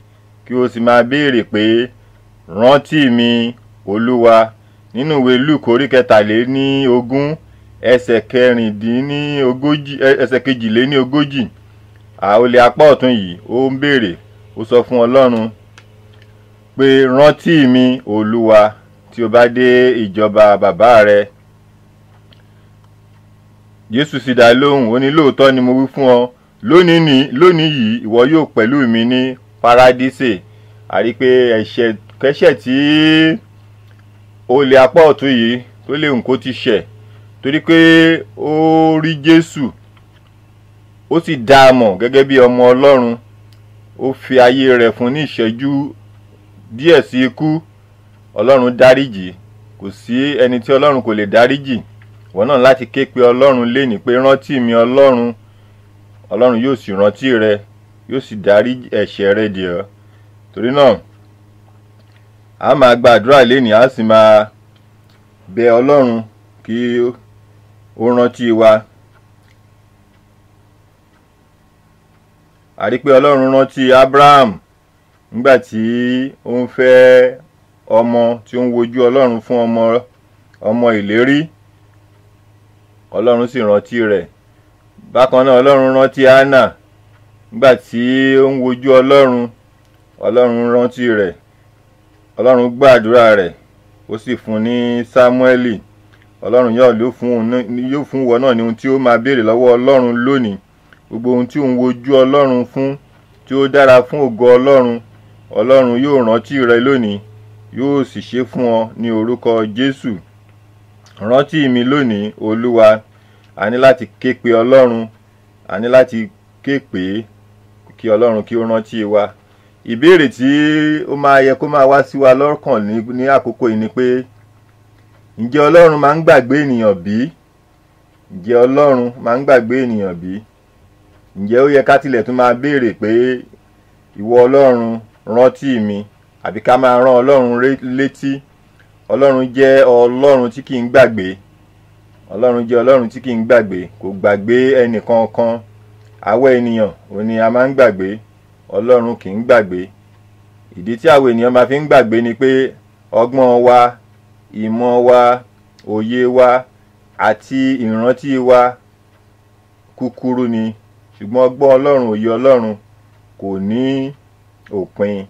kí o sì máa béèrè pé rántí mi Olúwa. nínú ìwé Lúùkù orí 23 ẹsẹ̀ 42, olè apá ọ̀tún yìí ó ń béèrè, ó sọ fún Ọlọ́run pé rántí mi Olúwa tí ó bá dé ìjọba bàbá rẹ. Jésù sì dá lóhùn, ó ní lóòótọ́ ni mo wí fún ọ, lónìí yìí ìwọ yóò pẹ̀lú mi ní paradísè. a rí pé ẹ̀ṣẹ̀ tí olè apá ọ̀tún yìí tó léwu kó ti ṣẹ̀, torí pé ó rí Jésù, ó sì dá a mọ̀ gẹ́gẹ́ bí ọmọ Ọlọ́run, ó fi ayé rẹ̀ fún ní ìṣẹ́jú díẹ̀ sí ikú. Ọlọ́run dáríjì, kò sí ẹni tí Ọlọ́run kò lè dáríjì. ìwọ náà láti ké pe Ọlọ́run lénìí pé rántí mi Ọlọ́run. Ọlọ́run yóò sì rántí rẹ, yóò sì dárí ẹ̀ṣẹ̀ rẹ dì ọ́. torí náà a máa gba àdúrà lénìí, a sì máa bẹ Ọlọ́run kí ó rántí wa. a rí pé Ọlọ́run rántí Abraham nígbà tí ó ń fẹ́ ọmọ, tí ó ń wojú Ọlọ́run fún ọmọ ìlérí. Ọlọ́run sì rántí rẹ̀. bákan náà Ọlọ́run rántí Hánà nígbà tí ó ń wojú Ọlọ́run. Ọlọ́run rántí rẹ̀, Ọlọ́run gbàdúrà rẹ̀, ó sì fún ní Sámúẹ́lì. Ọlọ́run yóò fún wọn náà ní ohun tí ó máa béèrè lọ́wọ́ Ọlọ́run lónìí. gbogbo ohun tí ó ń wojú Ọlọ́run fún, tí ó dára fún ògo Ọlọ́run, Ọlọ́run yóò rántí rẹ lónìí, yóò sì ṣe fún ọ ní orúkọ Jésù. rántí mi lónìí Olúwa. a ní láti ké pe Ọlọ́run, a ní láti ké pè kí Ọlọ́run kí ó rántí wa. ìbéèrè tí ó máa yẹ kó máa wá sí wa lọ́kàn ní àkókò yìí ni pé ǹjẹ́ Ọlọ́run máa ń gbàgbé ènìyàn bí? ǹjẹ́ Ọlọ́run máa ń gbàgbé ènìyàn bí? ǹjẹ́ ó yẹ ká tilẹ̀ tún máa béèrè pé ìwọ Ọlọ́run rántí mi? àbí ká máa rán Ọlọ́run létí. Ọlọ́run jẹ́ Ọlọ́run tí kì í gbàgbé. Ọlọ́run jẹ́ Ọlọ́run tí kì í gbàgbé, kò gbàgbé ẹnìkankan. Àwa ènìyàn òun ni a máa ń gbàgbé, Ọlọ́run kì í gbàgbé. Ìdí tí àwa ènìyàn máa fi ń gbàgbé ni pé ọgbọ́n wa, ìmọ̀ wa, òye wa àti ìrántí wa kúkúrú ni. Ṣùgbọ́n ọgbọ́n Ọlọ́run, òye Ọlọ́run kò ní òpin,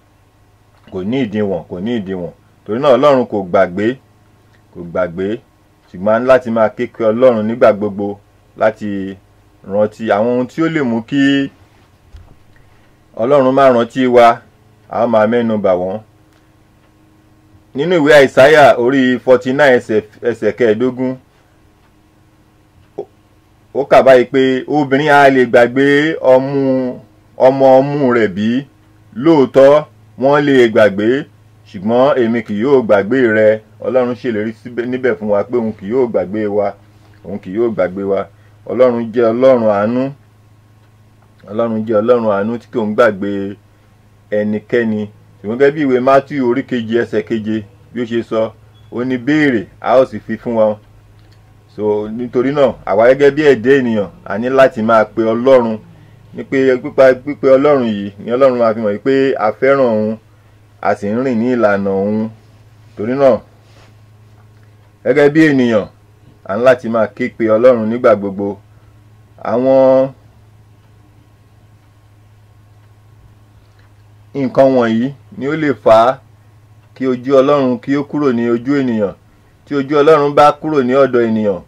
kò ní ìdíwọ̀n. Torí náà Ọlọ́run kò gbàgbé, ṣùgbọ́n láti máa ké pe Ọlọ́run nígbà gbogbo láti rántí àwọn ohun tí ó lè mú kí Ọlọ́run máa rántí wa. A máa mẹ́nu bà wọ́n. Nínú ìwé Àìsáyà orí 49 ẹsẹ̀ 15, ó kà báyìí pé obìnrin a lè gbàgbé ọmọ ọmú rẹ̀ bí? Lóòótọ́ wọ́n lè gbàgbé, ṣùgbọ́n èmi kì yóò gbàgbé rẹ. Ọlọ́run ṣèlérí níbẹ̀ fún wa pé òun kì yóò gbàgbé wa, Ọlọ́run jẹ́ Ọlọ́run àánú. Ọlọ́run jẹ́ Ọlọ́run àánú tí kò ń gbàgbé ẹnikẹ́ni. Ṣùgbọ́n gẹ́gẹ́ bí ìwé Mátíù orí 2 ẹsẹ̀ 7 bí ó ṣe sọ, ó ní béèrè a ó sì fi fún wọn. So nítorí náà àwa gẹ́gẹ́ bí ẹ̀dá ènìyàn a ní láti máa pe Ọlọ́run. Ní pé pípe Ọlọ́run yìí ni Ọlọ́run máa fi mọ̀ pé a fẹ́ràn òun, a sì ń rìn ní ìlànà òun. Torí náà gẹ́gẹ́ bí ènìyàn a ní láti máa ké pe Ọlọ́run nígbà gbogbo. Àwọn nǹkan wọ̀nyí ni ó lè fà á kí ojú Ọlọ́run kí ó kúrò ní ojú ènìyàn. Tí ojú Ọlọ́run bá kúrò ní ọ̀dọ̀ ènìyàn,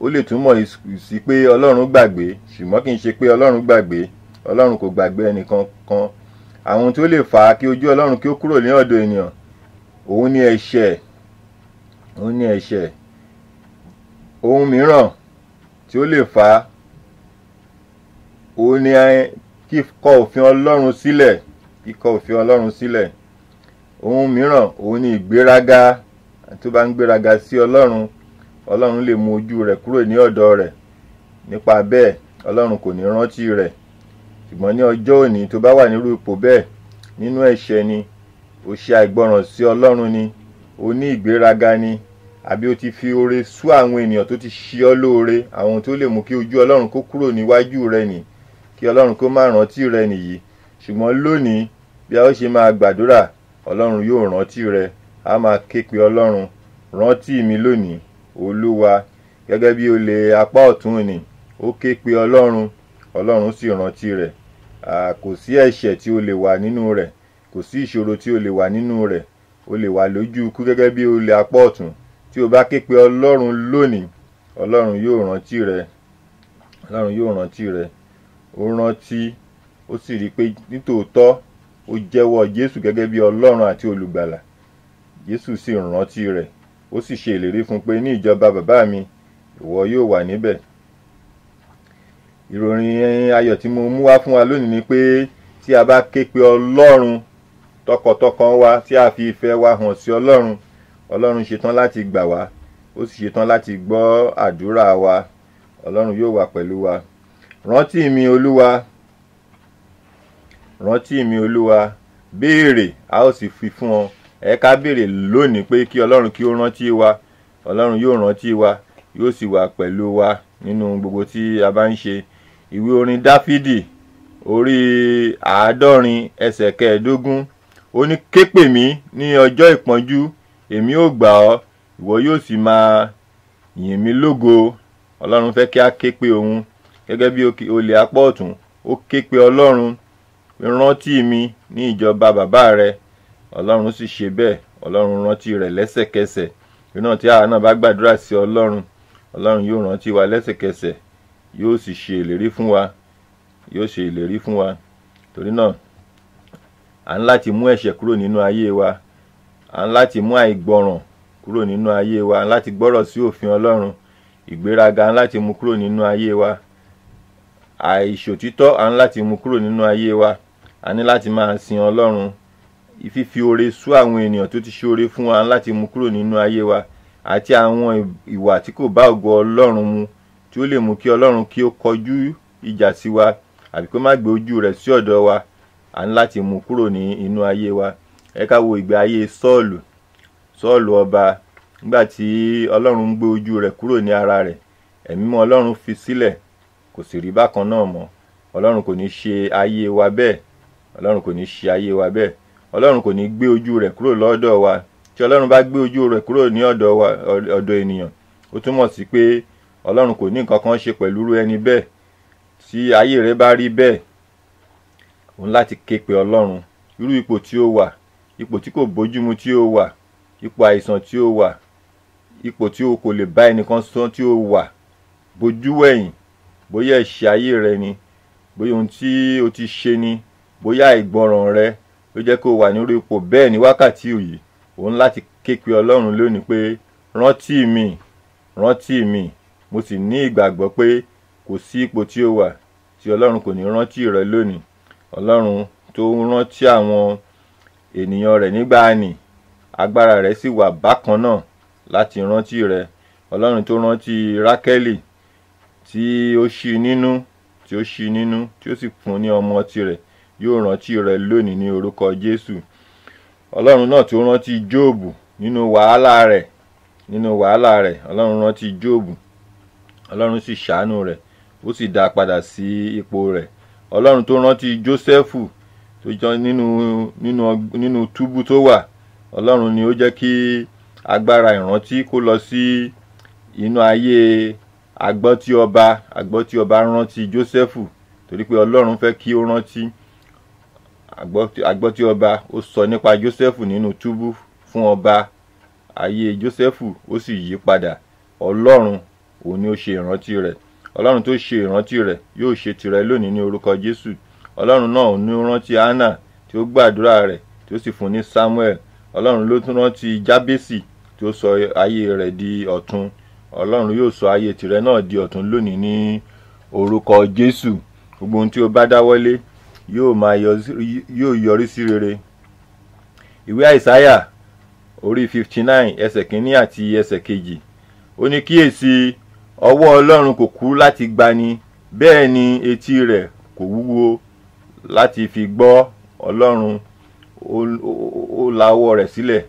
ó lè túmọ̀ sí pé Ọlọ́run gbàgbé, ṣùgbọ́n kì í ṣe pé Ọlọ́run gbàgbé. Ọlọ́run kò gbàgbé ẹnìkankan. Àwọn tí ó lè fà á kí ojú Ọlọ́run kí ó kúrò ní ọ̀dọ̀ ènìyàn, òun ni ẹ̀ṣẹ̀. Ohun mìíràn tí ó lè fà á, òun ni kíkọ òfin Ọlọ́run sílẹ̀. Ohun mìíràn òun ni ìgbéraga. Tó bá ń gbéraga sí Ọlọ́run, Ọlọ́run lè mú ojú rẹ̀ kúrò ní ọ̀dọ̀ rẹ̀. Nípa bẹ́ẹ̀ Ọlọ́run kò ní rántí rẹ̀. Ṣùgbọ́n ní ọjọ́ òní tó bá wà nírú ipò bẹ́ẹ̀, nínú ẹ̀ṣẹ̀ ni, ó ṣe àìgbọràn sí Ọlọ́run ni, ó ní ìgbéraga ni, àbí ó ti fi oore sú àwọn ènìyàn tó ti ṣe ọ́ lóore, àwọn tó lè mú kí ojú Ọlọ́run kó kúrò níwájú rẹ̀ nì, kí Ọlọ́run kó má rántí rẹ̀ nìyí. Ṣùgbọ́n lónìí bí a ó ṣe máa gbàdúrà, Ọlọ́run yóò rántí rẹ̀. A máa ké pe Ọlọ́run, rántí mi lónìí Olúwa. Gẹ́gẹ́ bí olè apá ọ̀tún ni, ó ké pe Ọlọ́run, Ọlọ́run sì rántí rẹ̀. Kò sí ẹ̀ṣẹ̀ tí ó lè wà nínú rẹ̀, kò sí ìṣòro tí ó lè wà nínú rẹ̀. Ó lè wà lójú ikú gẹ́gẹ́ bí olè apá ọ̀tún. Tí o bá ké pe Ọlọ́run lónìí, Ọlọ́run yóò rántí rẹ̀. Ó rántí, ó sì rí pé nítòótọ́ ó jẹ́wọ́ Jésù gẹ́gẹ́ bí Ọlọ́run àti olùgbàlà. Jésù sì rántí rẹ̀, ó sì ṣe ìlérí fún pé ní ìjọba bàbá mi ìwọ yóò wà níbẹ̀. Ìròyìn ayọ̀ tí mo mú wá fún wa lónìí ni pé tí a bá ké pe Ọlọ́run tọkàntọkàn wa, tí a fi ìfẹ́ wa hàn sí Ọlọ́run, Ọlọ́run ṣetán láti gbà wá, ó sì ṣetán láti gbọ́ àdúrà wa. Ọlọ́run yóò wà pẹ̀lú wa. Rántí mi Olúwa, béèrè a ó sì fi fún ọ. Ẹ ká béèrè lónìí pé kí Ọlọ́run kí ó rántí wa. Ọlọ́run yóò rántí wa, yóò sì wà pẹ̀lú wa nínú gbogbo tí a bá ń ṣe. Ìwé orin Dáfídì orí 50 ẹsẹ̀ 15, ó ní ké pè mí ní ọjọ́ ìpọ́njú, èmi ó gbà ọ́, ìwọ yóò sì máa yìn mí lógo. Ọlọ́run fẹ́ kí a ké pe òun gẹ́gẹ́ bí olè apá ọ̀tún. Ó ké pe Ọlọ́run, rántí mi ní ìjọba bàbá rẹ. Ọlọ́run sì ṣe bẹ́ẹ̀. Ọlọ́run rántí rẹ̀ lẹ́sẹ̀kẹsẹ̀. Náà tí àwa náà bá gbàdúrà sí Ọlọ́run, Ọlọ́run yóò rántí wa lẹ́sẹ̀kẹsẹ̀, yóò sì ṣe ìlérí fún wa. Torí náà à ń láti mú ẹ̀ṣẹ̀ kúrò nínú ayé wa, à ń láti mú àìgbọràn kúrò nínú ayé wa, à ń láti gbọ́rọ̀ sí òfin Ọlọ́run. Ìgbéraga à ń láti mú kúrò nínú ayé wa. Àìṣòtítọ́ à ń láti mú kúrò nínú ayé wa. A ní láti máa sin Ọlọ́run. Fífi oore sú àwọn ènìyàn tó ti ṣe oore fún wa láti mú kúrò nínú ayé wa, àti àwọn ìwà tí kò bá ògo Ọlọ́run mu, tí ó lè mú kí Ọlọ́run kí ó kọjú ìjà sí wa àbí kó má gbé ojú rẹ̀ sí ọ̀dọ̀ wa. A ní láti mú kúrò ní inú ayé wa. ẹ ká wo ìgbé ayé Sọ́ọ̀lù ọba. Nígbà tí Ọlọ́run ń gbé ojú rẹ̀ kúrò ní ara rẹ̀, ẹ̀mí mọ́ Ọlọ́run fi sílẹ̀, kò sì rí bákan náà mọ́. Ọlọ́run kò ní ṣe ayé wa bẹ́ẹ̀. Ọlọ́run kò ní ṣe ayé wa bẹ́ẹ̀. Ọlọ́run kò ní gbé ojú rẹ̀ kúrò lọ́dọ̀ wa. Tí Ọlọ́run bá gbé ojú rẹ̀ kúrò ní ọ̀dọ̀ ènìyàn, ó túmọ̀ sí pé Ọlọ́run kò ní nǹkan kan ṣe pẹ̀lú irú ẹni bẹ́ẹ̀. Tí ayé rẹ bá rí bẹ́ẹ̀, òun láti ké pe Ọlọ́run. Irú ipò tí ó wà, ipò tí kò bójúmu tí ó wà, ipò àìsàn tí ó wà, ipò tí o kò lè bá ẹnìkan sọ tí ó wà, bójú wẹ̀yìn, bóyá ẹ̀ṣẹ̀ ayé rẹ ni, bóyá ohun tí o ti ṣe ni, bóyá ìgbọràn rẹ ló jẹ́ kó wà nírú ipò bẹ́ẹ̀ ní wákàtí yìí. Òun láti ké pe Ọlọ́run lónìí pé rántí mi. Mo sì ní ìgbàgbọ́ pé kò sí ipò tí ó wà tí Ọlọ́run kò ní rántí rẹ lónìí. Ọlọ́run tó rántí àwọn ènìyàn rẹ̀ nígbàanì, agbára rẹ̀ sì wà bákan náà láti rántí rẹ. Ọlọ́run tó rántí Rákélì tí ó ṣí nínú tí ó sì fún ní ọmọ tirẹ̀, yóò rántí rẹ lónìí ní orúkọ Jésù. Ọlọ́run náà tó rántí Jóòbù nínú wàhálà rẹ̀, Ọlọ́run rántí Jóòbù. Ọlọ́run sì ṣàánú rẹ̀, ó sì dá padà sí ipò rẹ̀. Ọlọ́run tó rántí Jósẹ́fù tó jọ nínú túbú tó wà. Ọlọ́run ni ó jẹ́ kí agbára ìrántí kó lọ sí inú ayé agbọ́tí ọba rántí Jósẹ́fù, torí pé Ọlọ́run fẹ́ kí ó rántí. Agbọ́tí ọba ó sọ nípa Jósẹ́fù nínú túbú fún ọba. Ayé Jósẹ́fù ó sì yí padà. Ọlọ́run òun ni ó ṣe ìrántí rẹ̀. Ọlọ́run tó ṣe ìrántí rẹ̀ yóò ṣe tìrẹ lónìí ní orúkọ Jésù. Ọlọ́run náà ní ó rántí Hánà tí ó gbàdúrà rẹ̀ tí ó sì fún ní Sámúẹ́lì. Ọlọ́run ló tún rántí Jábésì tí ó sọ ayé rẹ̀ di ọ̀tun. Ọlọ́run yóò sọ ayé tìrẹ náà di ọ̀tun lónìí ní orúkọ Jésù. Gbogbo ohun tí o bá dáwọ́lé yóò yọrí sí rere. Ìwé Àìsáyà orí 59 ẹsẹ̀ kìíní àti ẹsẹ̀ kejì. Ó ní kíyèsí, ọwọ́ Ọlọ́run kò kúrú láti gbani, bẹ́ẹ̀ ni etí rẹ̀ kò wúwo láti fi gbọ́. Ọlọ́run ó la ọwọ́ rẹ̀ sílẹ̀,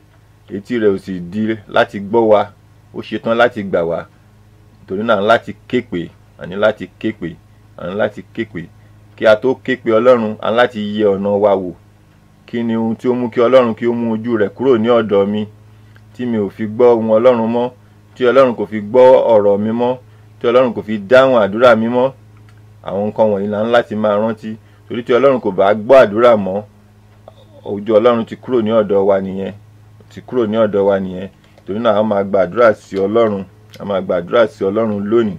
etí rẹ̀ ò sì di láti gbọ́ wa. Ó ṣetán láti gbà wá. Torí náà láti képe, láti képe. Kí a tó képe Ọlọ́run, a láti yẹ ọ̀nà wa wò. Kí ni ohun tí ó mú kí Ọlọ́run kí ó mú ojú rẹ̀ kúrò ní ọ̀dọ̀ mi, tí mi ò fi gbọ́ ohùn Ọlọ́run mọ́, tí Ọlọ́run kò fi gbọ́ ọ̀rọ̀ mi mọ́, tí Ọlọ́run kò fi dáhùn àdúrà mi mọ́? Àwọn nǹkan wọ̀nyí là ń láti máa rántí. Torí tí Ọlọ́run kò bá gbọ́ àdúrà mọ́, ojú Ọlọ́run ti kúrò ní ọ̀dọ̀ wa nìyẹn. Torí náà a máa gbàdúrà sí Ọlọ́run, lónìí.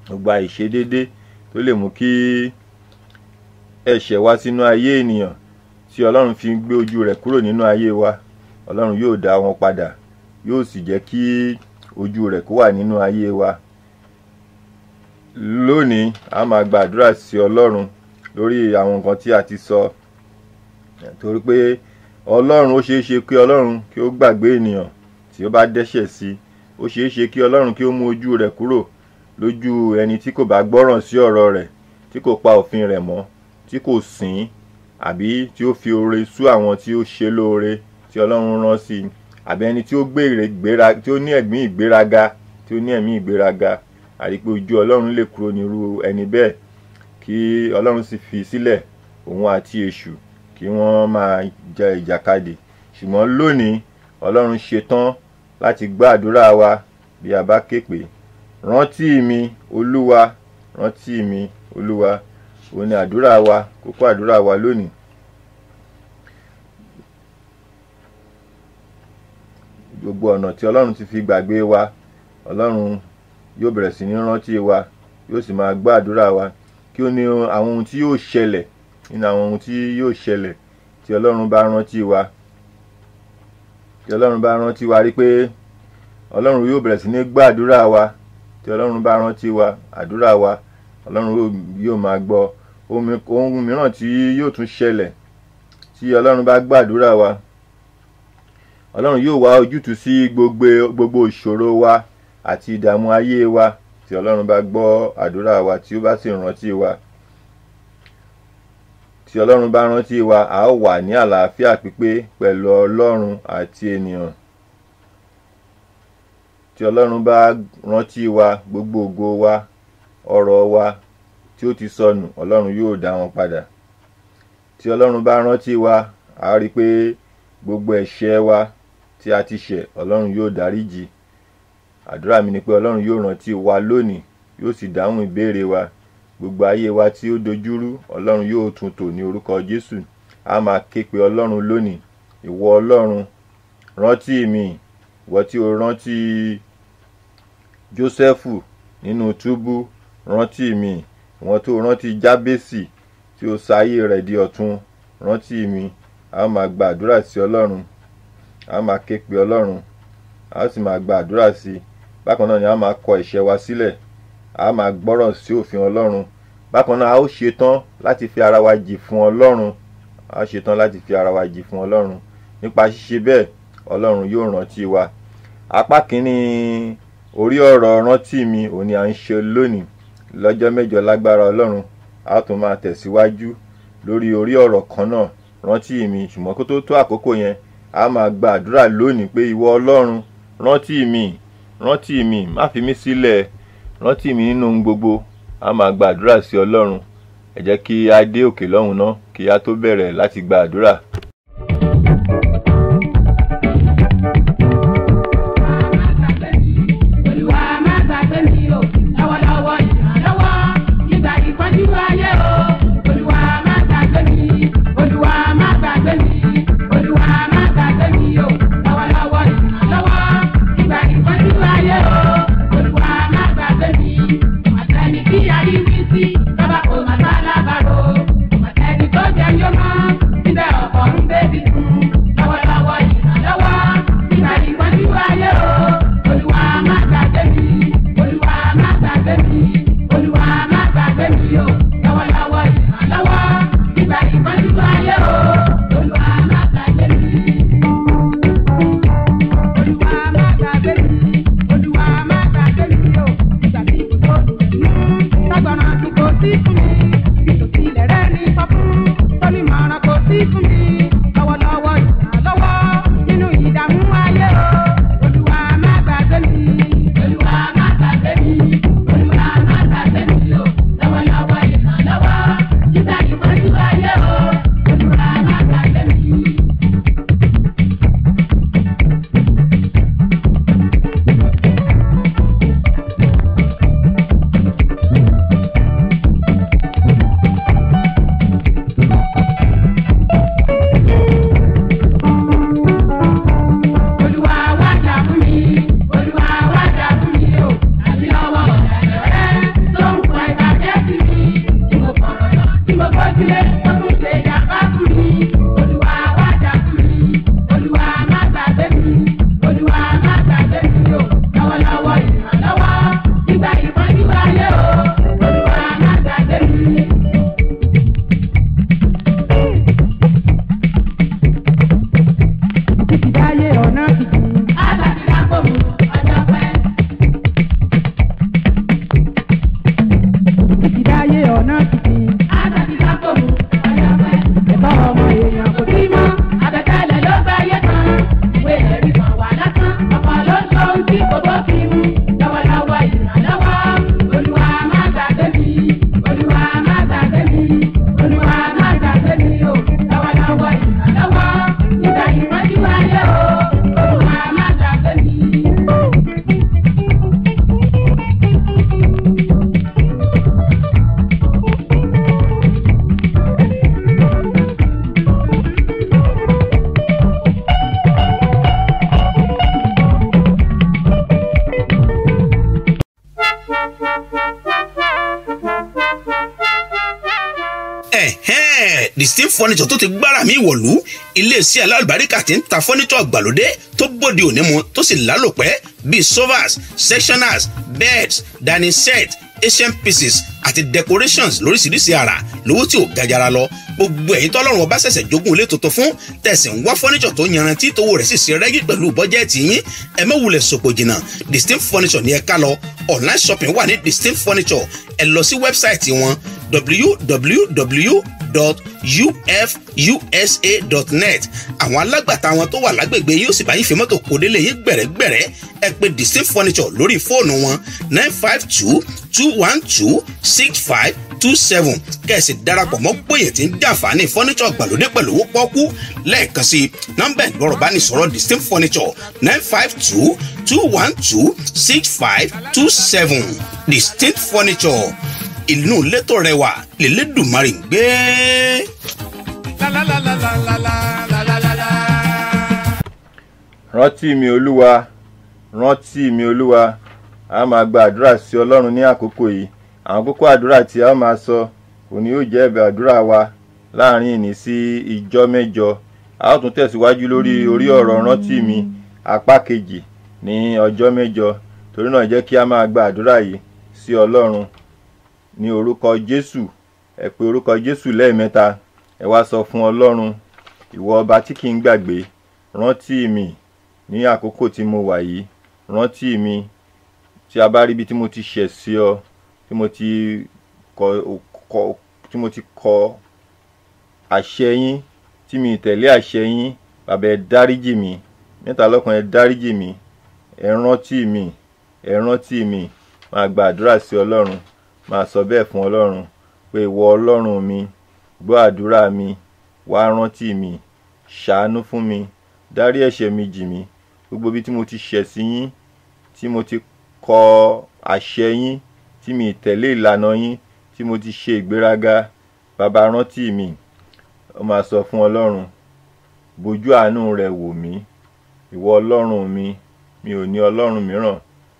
Gbogbo àìṣedédé tó lè mú kí ẹ̀ṣẹ̀ wá sínú ayé ènìyàn, tí Ọlọ́run fi gbé ojú rẹ̀ kúrò nínú ayé wa, Ọlọ́run yóò dá wọn padà, yóò sì jẹ́ kí ojú rẹ̀ kó wà nínú ayé wa. Lónìí a máa gbàdúrà sí Ọlọ́run lórí àwọn nǹkan tí a ti sọ. Torí pé Ọlọ́run, ó ṣeé ṣe kí Ọlọ́run kí ó gbàgbé ènìyàn tí ó bá dẹ́ṣẹ̀ sí. Ó ṣeé ṣe kí Ọlọ́run kí ó mú ojú rẹ̀ kúrò lójú ẹni tí kò bá gbọ́ràn sí ọ̀rọ̀ rẹ̀, tí kò pa òfin rẹ̀ mọ́, tí kò sìn, àbí tí ó fi oore sú àwọn tí ó ṣe lóore tí Ọlọ́run rán sí, àbí ẹni tí ó ní ẹ̀mí ìgbéraga. Àrí pé ojú Ọlọ́run lè kúrò nírú ẹni bẹ́ẹ̀, kí Ọlọ́run sì fi sílẹ̀ òun àti èṣù kí wọ́n máa jẹ ìjàkadì. Ṣùgbọ́n lónìí Ọlọ́run ṣetán láti gbọ́ àdúrà wa bí a bá ké pè. Rántí mi Olúwa, òun ni àdúrà wa, kókó àdúrà wa lónìí. Gbogbo ọ̀nà tí Ọlọ́run ti fi gbàgbé wa, Ọlọ́run yóò bẹ̀rẹ̀ sí ní rántí wa, yóò sì máa gbọ́ àdúrà wa. Kí ó ní àwọn ohun tí yóò ṣẹlẹ̀, tí Ọlọ́run bá rántí wa. Tí Ọlọ́run bá rántí wa, rí pé Ọlọ́run yóò bẹ̀rẹ̀ sí ní gbọ́ àdúrà wa. Tí Ọlọ́run bá rántí wa, àdúrà wa, Ọlọ́run yóò máa gbọ́. Ohun mìíràn tí yóò tún ṣẹlẹ̀ tí Ọlọ́run bá gbọ́ àdúrà wa, Ọlọ́run yóò wá ojútùú sí gbogbo ìṣòro wa àti ìdààmú ayé wa. Tí Ọlọ́run bá gbọ́ àdúrà wa, tí ó bá sì rántí wa. tí Ọlọ́run bá rántí wa a ó wà ní àlàáfíà pípé pẹ̀lú Ọlọ́run àti ènìyàn. Tí Ọlọ́run bá rántí wa, gbogbo ògo wa, ọrọ̀ wa tí ó ti sọnù, Ọlọ́run yóò dá wọn padà. Tí Ọlọ́run bá rántí wa, a rí pé gbogbo ẹ̀ṣẹ̀ wa tí a ti ṣẹ̀, Ọlọ́run yóò dáríjì. Àdúrà mi ni pé Ọlọ́run yóò rántí wa lónìí, yóò sì dáhùn ìbéèrè wa. Gbogbo ayé wa tí ó dojúrú, Ọlọ́run yóò tún tò ní orúkọ Jésù. A máa ké pe Ọlọ́run lónìí. Ìwọ Ọlọ́run, rántí mi. Ìwọ tí o rántí Jósẹ́fù nínú túbú, rántí mi. Ìwọ tí o rántí Jábésì tí o sáyé rẹ̀ di ọ̀tun, rántí mi. A máa gba àdúrà sí Ọlọ́run. A máa ké pe Ọlọ́run. A sì máa gba àdúrà sí. Bákan náà ni a máa kọ ẹ̀ṣẹ̀ wa sílẹ̀. A máa gbọ́rọ̀ sí òfin Ọlọ́run. Bákan náà a ó ṣetán láti fi ara wa jì fún Ọlọ́run. A ṣetán láti fi ara wa jì fún Ọlọ́run. Nípa ṣíṣe bẹ́ẹ̀, Ọlọ́run yóò rántí wa. Apá kínní orí ọ̀rọ̀ rántí mi òní à ń ṣe lónìí. Lọ́jọ́ mẹ́jọ lágbára Ọlọ́run, a tún máa tẹ̀síwájú lórí orí ọ̀rọ̀ kan náà, rántí mi. Ṣùgbọ́n kó tó àkókò yẹn, a máa gba àdúrà lónìí pé ìwọ Ọlọ́run, rántí mi, rántí mi, má fi mí sílẹ̀, rántí mi nínú ohun gbogbo. A máa gba àdúrà sí Ọlọ́run. Ẹ jẹ́ kí a dé òkè lọ́hùn náà kí a tó bẹ̀rẹ̀ láti gba àdúrà. Distinct furniture tó ti gbára mi wọ̀lú iléeṣẹ́ alálùbáríkà tí ń ta furniture gbàlódé tó bóde òní mu tó sì lálòpẹ́ bíi sofas, sectionals, beds, dining set, Asian pieces àti decorations lóríṣiríṣi àrà lówó tí ò gajara lọ. Gbogbo ẹ̀yin tọ́lọ́run ọba ṣẹ̀ṣẹ̀ jogún ilé tuntun fún tẹ̀sí ń wá furniture tó yanrantí tówó rẹ̀ sì ṣe rẹ́gí pẹ̀lú bọ́jẹ́ẹ̀tì yín ẹ má wulẹ̀ sòpò jìnnà Distinct furniture ní ẹ ká lọ. Online shopping wà ní Distinct furniture ẹ lọ sí wẹ́bsáìtì wọn www www.uffusa.net. àwọn alágbàtà wọn tó wà lágbègbè yóò sì bá yín fi mọ́tò kó délé yín gbẹ̀rẹ́gbẹ̀rẹ́. ẹ pè Distinct Furniture lórí fóònù wọn 952-212-6527 kẹ̀sì darapọ̀ mọ́ gbòye tí ń jàǹfààní furniture gbàlódé pẹ̀lú owó pọ́kú. lẹ́ẹ̀kan sí nọ́mbà ìgbọ́rọ̀ bá ní sọ̀rọ̀ Distinct Furniture 952-212-6527. Distinct Furniture, inú létò rẹwà lélẹ́dùmarè ń gbé. Rántí mi Olúwa, rántí mi Olúwa. A máa gba àdúrà sí Ọlọ́run ní àkókò yìí. Àwọn kókó àdúrà tí a máa sọ òní yóò jẹ́ ẹ̀bẹ̀ àdúrà wa láàrin ìní sí ìjọ mẹ́jọ. A ó tún tẹ̀síwájú lórí ọ̀rọ̀ rántí mi apá kejì ní ọjọ́ mẹ́jọ. Torí náà jẹ́ kí a máa gba àdúrà yìí sí Ọlọ́run ní orúkọ Jésù. Ẹ pè orúkọ Jésù lẹ́ẹ̀mẹ́ta. Ẹ wá sọ fún Ọlọ́run, ìwọ ọba tí kì í gbàgbé, rántí mi ní àkókò tí mo wà yìí. Rántí mi tí a bá rí ibi tí mo ti ṣẹ̀ sí ọ, tí mo ti kọ àṣẹ yín, tí mi tẹ̀lé àṣẹ yín. Bàbá ẹ dáríjì mi. Mẹ́ta lọ́kan ẹ dáríjì mi. Ẹ rántí mi, ẹ rántí mi. Máa gba àdúrà sí Ọlọ́run. Máa sọ bẹ́ẹ̀ fún Ọlọ́run pé ìwọ Ọlọ́run mi, gbọ́ àdúrà mi, wá rántí mi, ṣàánú fún mi, dárí ẹ̀ṣẹ̀ mi jì mí. Gbogbo bí tí mo ti ṣẹ̀ sí yín, tí mo ti kọ àṣẹ yín, tí mi tẹ̀lé ìlànà yín, tí mo ti ṣe ìgbéraga, bàbá rántí mi. Ó máa sọ fún Ọlọ́run, bójú àánú rẹ wò mí. Ìwọ Ọlọ́run mi, mi ò ní Ọlọ́run mìíràn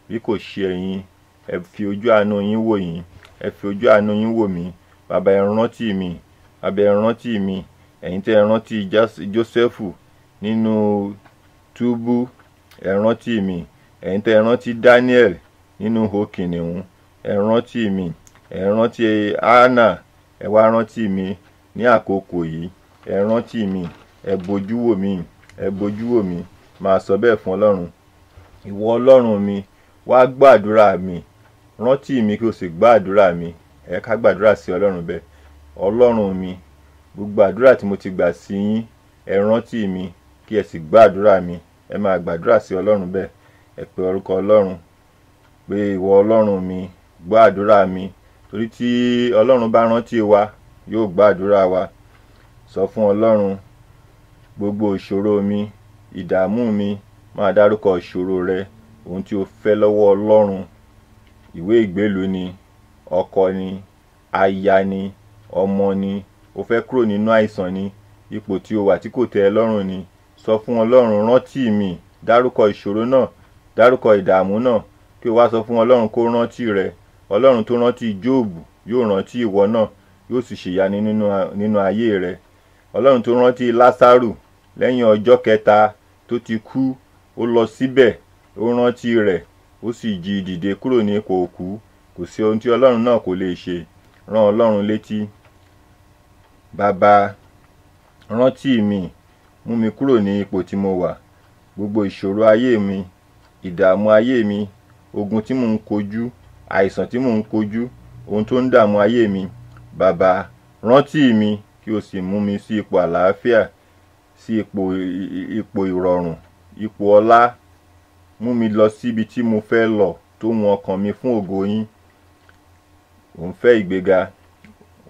bí kò ṣe ẹ̀yin. Ẹ fi ojú àánú yín wò yín. Ẹ fi ojú àánú yín wò mí. Bàbá ẹ rántí mi. Bàbá ẹ rántí mi. Ẹ̀yin tẹ́ ẹ rántí Jósẹ́fù nínú túbú, ẹ rántí mi. Ẹ̀yin tẹ́ ẹ rántí Daniel nínú ihò kìnìún, ẹ rántí mi. Ẹ rántí Hánà, ẹ wá rántí mi ní àkókò yìí. Ẹ rántí mi. Ẹ bójú wò mí. Ẹ bójú wò mí. Máa sọ bẹ́ẹ̀ fún Ọlọ́run. Ìwọ Ọlọ́run mi, wá gbàdúrà mi. Rántí mi kí o sì gbàdúrà mi. Ẹ ká gbàdúrà sí Ọlọ́run bẹ́ẹ̀. Ọlọ́run mi, gbogbo àdúrà tí mo ti gbà sí yín, ẹ rántí mi kí ẹ sì gbàdúrà mi. Ẹ máa gbàdúrà sí Ọlọ́run bẹ́ẹ̀. Ẹ pe orúkọ Ọlọ́run pé ìwọ Ọlọ́run mi, gbàdúrà mi. Torí tí Ọlọ́run bá rántí wa, yóò gbàdúrà wa. Sọ fún Ọlọ́run gbogbo ìṣòro mi, ìdààmú mi. Máa dárúkọ ìṣòro rẹ, ohun tí o fẹ́ lọ́wọ́ Ọlọ́run. Ìwé ìgbélú ni, ọkọ ni, aya ni, ọmọ ni. O fẹ́ kúrò nínú àìsàn ni, ipò tí o wà tí kò tẹ́ ẹ lọ́rùn ni. Sọ fún Ọlọ́run, rántí mi. Dárúkọ ìṣòro náà, dárúkọ ìdààmú náà, kí o wá sọ fún Ọlọ́run kó rántí rẹ. Ọlọ́run tó rántí Jóòbù yóò rántí ìwọ náà, yóò sì ṣèyanu nínú ayé rẹ. Ọlọ́run tó rántí Lásárù lẹ́yìn ọjọ́ kẹta tó ti kú, ó lọ síbẹ̀, ó rántí rẹ̀, ó sì jí dìde kúrò ní ipò òkú. Kò sí ohun tí Ọlọ́run náà kò lè ṣe. Rán Ọlọ́run létí. Bàbá, rántí mi, mú mi kúrò ní ipò tí mo wà. Gbogbo ìṣòro ayé mi, ìdààmú ayé mi, ogun tí mò ń kojú, àìsàn tí mò ń kojú, ohun tó ń dààmú ayé mi. Bàbá, rántí mi kí o sì mú mi sí ipò àlàáfíà, sí ipò ìrọ̀rùn, ipò ọlá. Mú mi lọ síbi tí mo fẹ́ lọ tó wù ọkàn mi fún ògo yín. Ò ń fẹ́ ìgbéga,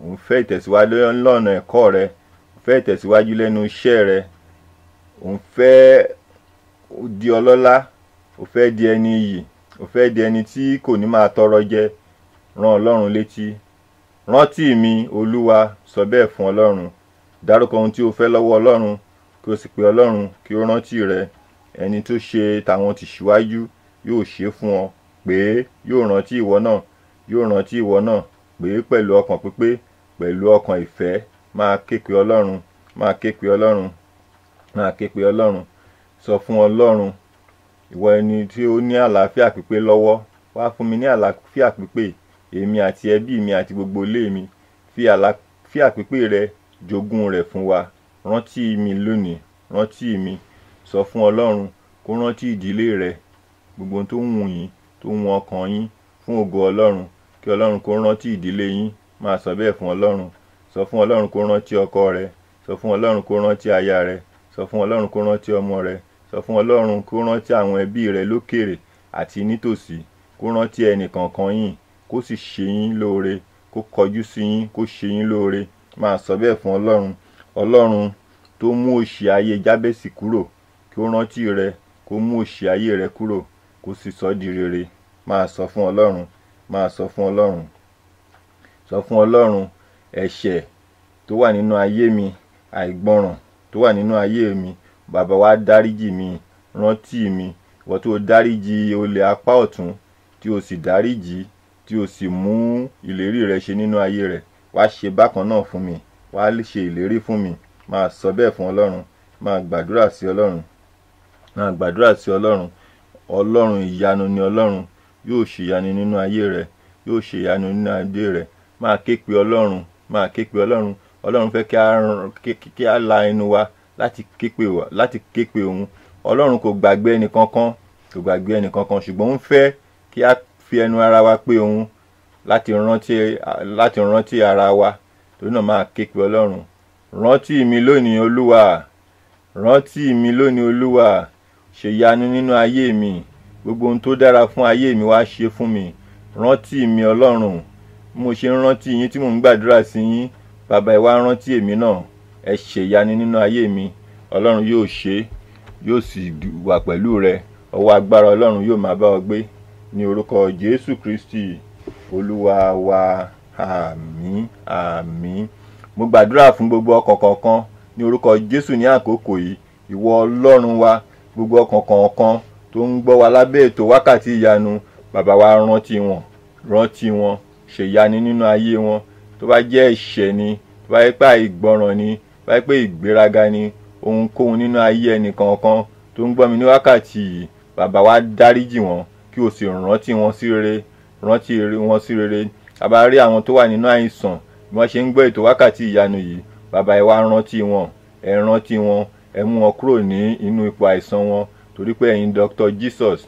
ò ń fẹ́ ìtẹ̀síwájú lọ́nà ẹ̀kọ́ rẹ, ò ń fẹ́ ìtẹ̀síwájú lẹ́nu iṣẹ́ rẹ, ò ń fẹ́ di ọlọ́lá, ò fẹ́ di ẹni iyì, ò fẹ́ di ẹni tí kò ní máa tọrọ jẹ. Rán Ọlọ́run létí. Rántí mi Olúwa. Sọ bẹ́ẹ̀ fún Ọlọ́run. Dárúkọ ohun tí o fẹ́ lọ́wọ́ Ọlọ́run, kí o sì pe Ọlọ́run kí ó rántí rẹ. Ẹni tó ṣe tàwọn tìṣíwájú yóò ṣe fún ọ. Pé yóò rántí ìwọ náà, yóò rántí ìwọ náà. Pé pẹ̀lú ọkàn pípé, pẹ̀lú ọkàn ìfẹ́, máa ké pe Ọlọ́run, máa ké pe Ọlọ́run, máa ké pe Ọlọ́run. Sọ fún Ọlọ́run, ìwọ ẹni tí ó ní àlàáfíà pípé lọ́wọ́, wá fún mi ní àlàáfíà pípé, èmi àti ẹbí mi àti gbogbo ilé mi. Fi àlàáfíà pípé rẹ jogún rẹ̀ fún wa. Rántí mi lónìí, rántí mi. Sọ fún Ọlọ́run kó rántí ìdílé rẹ, gbogbo tó ń wù yín, tó ń wù ọkàn yín fún ògo Ọlọ́run. Kí Ọlọ́run kó rántí ìdílé yín. Máa sọ bẹ́ẹ̀ fún Ọlọ́run. sọ fún Ọlọ́run kó rántí ọkọ rẹ, sọ fún Ọlọ́run kó rántí aya rẹ, sọ fún Ọlọ́run kó rántí ọmọ rẹ, sọ fún Ọlọ́run kó rántí àwọn ẹbí rẹ lókèrè àti nítòsí, kó rántí ẹnì kọ̀ọ̀kan yín, kó sì ṣe yín lóore, kó kọjú sí yín, kó ṣe yín lóore. Máa sọ bẹ́ẹ̀ fún Ọlọ́run. Ọlọ́run tó mú òṣì ayé Jábésì kúrò, kí ó rántí rẹ, kó mú òṣì ayé rẹ kúrò, kó sì sọ di rere. Máa sọ fún Ọlọ́run, máa sọ fún Ọlọ́run. Sọ fún Ọlọ́run ẹ̀ṣẹ̀ tó wà nínú ayé mi, àìgbọràn tó wà nínú ayé mi, bàbá wa dáríjì mi, rántí mi. Ìwọ tó dáríjì olè apá ọ̀tún, tí o sì dáríjì, tí o sì mú ìlérí rẹ ṣe nínú ayé rẹ̀, wá ṣe bákan náà fún mi, wá ṣe ìlérí fún mi. Máa sọ bẹ́ẹ̀ fún Ọlọ́run. Máa gbàdúrà sí Ọlọ́run. Máa gbàdúrà sí Ọlọ́run. Ọlọ́run ìyanu ni Ọlọ́run. Yóò ṣe ìyanu nínú ayé rẹ, yóò ṣe ìyanu nínú ayé rẹ. Máa ké pe Ọlọ́run, máa ké pe Ọlọ́run. Ọlọ́run fẹ́ kí a la ẹnu wa láti ké pe òun. Ọlọ́run kò gbàgbé ẹnì kankan, kò gbàgbé ẹnì kankan, ṣùgbọ́n ó ń fẹ́ kí a fi ẹnu ara wa pé òun láti rántí ara wa. Torí náà máa ké pe Ọlọ́run. Rántí mi lónìí Olúwa, rántí mi lónìí Olúwa, ṣe ìyanu nínú ayé mi. Gbogbo ohun tó dára fún ayé mi wá ṣe fún mi. Rántí mi Ọlọ́run. Mo ṣe ń rántí yín tí mò ń gbàdúrà sí yín, bàbá ẹ wá rántí èmi náà. Ẹ ṣe ìyanu nínú ayé mi. Ọlọ́run yóò ṣe, yóò sì wà pẹ̀lú rẹ. Ọwọ́ agbára Ọlọ́run yóò máa bá ọ gbé. Ní orúkọ Jésù Kristi Olúwa wa. Àmín, àmín. Mo gbàdúrà fún gbogbo ọkàn kọ̀ọ̀kan ní orúkọ Jésù ní àkókò yìí. Ìwọ Ọlọ́run wa, gbogbo ọkàn kọ̀ọ̀kan tó ń gbọ́ wa lábẹ́ ètò wákàtí ìyanu, bàbá wa rántí wọn, rántí wọn, ṣe ìyanu nínú ayé wọn. Tó bá jẹ́ ẹ̀ṣẹ̀ ni, tó bá jẹ́ pé àìgbọràn ni, tó bá jẹ́ pé ìgbéraga ni, ohunkóhun nínú ayé ẹnì kọ̀ọ̀kan tó ń gbọ́ mi ní wákàtí yìí, bàbá wa dáríjì wọn, kí o sì rántí wọn sí rere, rántí wọn sí rere. A bá rí àwọn tó wà nínú àìsàn, bí wọ́n ṣe ń gbọ́ ètò wákàtí ìyanu yìí, bàbá ẹ wá rántí wọn, ẹ rántí wọn, ẹ mú wọn kúrò ní inú ipò àìsàn wọn. Torí pé ẹ̀yin Dr. Jesus,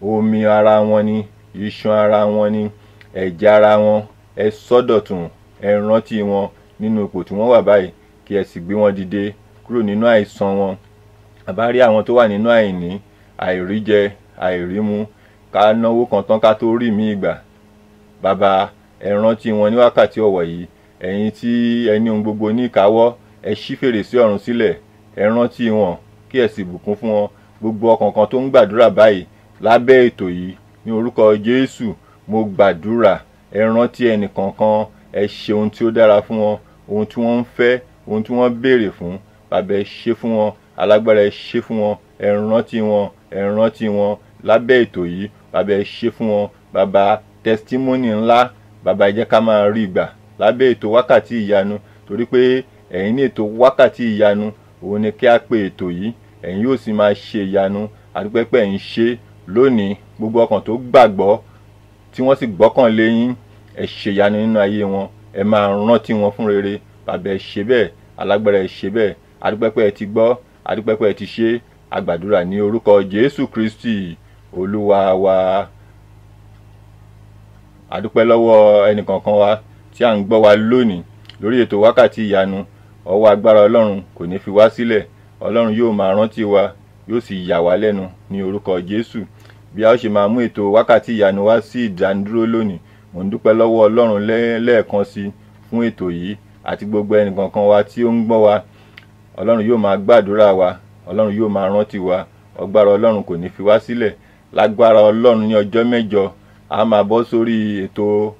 omi ara wọn ni, iṣan ara wọn ni, ẹ̀jẹ̀ ara wọn, ẹ sọ́dọ̀tun, ẹ rántí wọn nínú ipò tí wọ́n wà báyìí, kí ẹ sì gbé wọn dìde kúrò nínú àìsàn wọn. A bá rí àwọn tó wà nínú àìní, àìríjẹ, àìrímu, ká náwó kan tán ká tó rí mi ìgbà, bàbá ẹ rántí wọn ní wákàtí ọ̀wọ̀ yìí. Ẹ̀yin tí ẹ ní ohun gbogbo ní ìkáwọ́, ẹ ṣí fèrèsé ọ̀run sílẹ̀, ẹ rántí wọn, kí ẹ sì bùkún fún wọn. Gbogbo ọkàn kan tó ń gbàdúrà báyìí lábẹ́ ètò yìí, ní orúkọ Jésù, mo gbàdúrà, ẹ rántí ẹnì kọ̀ọ̀kan, ẹ ṣe ohun tí ó dára fún wọn, ohun tí wọ́n ń fẹ́, ohun tí wọ́n béèrè fún, bàbá ẹ ṣe fún wọn, alágbára ẹ ṣe fún wọn, ẹ rántí wọn, ẹ rántí wọn lábẹ́ ètò yìí, bàbá ẹ ṣe fún wọn. Bàbá, testimony ńlá, bàbá ẹ jẹ́ ká máa rí gbà lábẹ́ ètò wákàtí ìyanu. Torí pé ẹ̀yin ní ètò wákàtí ìyanu, òun ni kí a pè ètò yìí, ẹ̀yin yóò sì máa ṣe ìyanu. Àdúpẹ́ pé ẹ̀yin ṣe lónìí. Gbogbo ọkàn tó gbàgbọ́ tí wọ́n sì gbọ́kàn lé yín, ẹ ṣe ìyanu nínú ayé wọn, ẹ máa rántí wọn fún rere. Bàbá ẹ ṣe bẹ́ẹ̀, alágbára ẹ ṣe bẹ́ẹ̀. Àdúpẹ́ pé ẹ ti gbọ́, àdúpẹ́ pé ẹ ti ṣe. Àgbàdúrà ní orúkọ Jésù Kristi Olúwa wa. Àdúpẹ́ lọ́wọ́ ẹnì kọ̀ọ̀kan wa tí à ń gbọ́ wa lónìí lórí ètò wákàtí ìyanu. Ọwọ́ agbára Ọlọ́run kò ní fi wá sílẹ̀. Ọlọ́run yóò máa rántí wa, yóò sì yà wá lẹ́nu ní orúkọ Jésù. Bí a ó ṣe máa mú ètò wákàtí ìyanu wá sí ìdánidúró lónìí, mo ń dúpẹ́ lọ́wọ́ Ọlọ́run lẹ́ẹ̀kan sí fún ètò yìí àti gbogbo ẹnì kọ̀ọ̀kan wa tí ó ń gbọ́ wa. Ọlọ́run yóò máa gbàdúrà wa, Ọlọ́run yóò máa rántí wa. Ọgbára Ọlọ́run kò ní fi wá sílẹ̀. Lágbára Ọlọ́run ní ọjọ́ mẹ́jọ, a máa bọ́ sórí ètò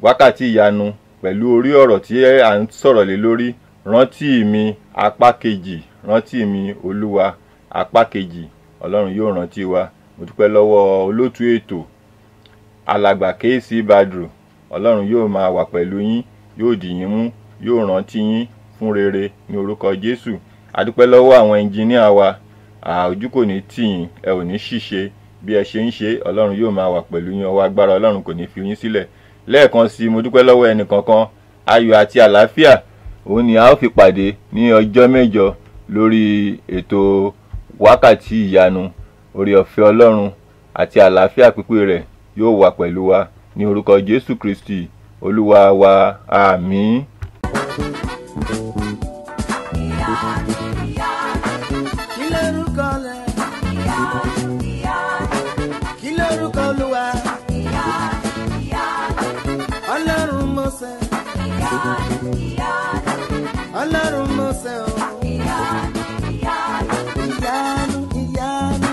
wákàtí ìyanu pẹ̀lú orí ọ̀rọ̀ tí à ń sọ̀rọ̀ lé lórí. Rántí mi apá kejì, rántí mi Olúwa apá kejì. Ọlọ́run yóò rántí wa. Mo dúpẹ́ lọ́wọ́ olóòtú ètò alàgbà KC Badru. Ọlọ́run yóò máa wà pẹ̀lú yín, yóò dì yín mú, yóò rántí yín fún rere ní orúkọ Jésù. A dúpẹ́ lọ́wọ́ àwọn ẹnjìníà wa. Ojú kò ní tì yín, ẹ ò ní ṣìṣe. Bí ẹ ṣe ń ṣe, Ọlọ́run yóò máa wà pẹ̀lú yín. Ọwọ́ agbára Ọlọ́run kò ní fi yín sílẹ̀. Lẹ́ẹ̀kan sí, mo dúpẹ́ lọ́wọ́ ẹnì kọ̀ọ̀kan. Ayọ̀ àti àlàáfíà òun ni a ó fi pàdé ní ọjọ́ mẹ́jọ lórí ètò wákàtí ìyanu. Oore ọ̀fẹ́ Ọlọ́run àti àlàáfíà pípé rẹ̀ yóò wà pẹ̀lú wa ní orúkọ Jésù Kristi Olúwa wa, àmín. Kí lorúkọ Olúwa? Ọlọ́run Mósè. Ọlọ́run Mósè o. Ìyanu, ìyanu.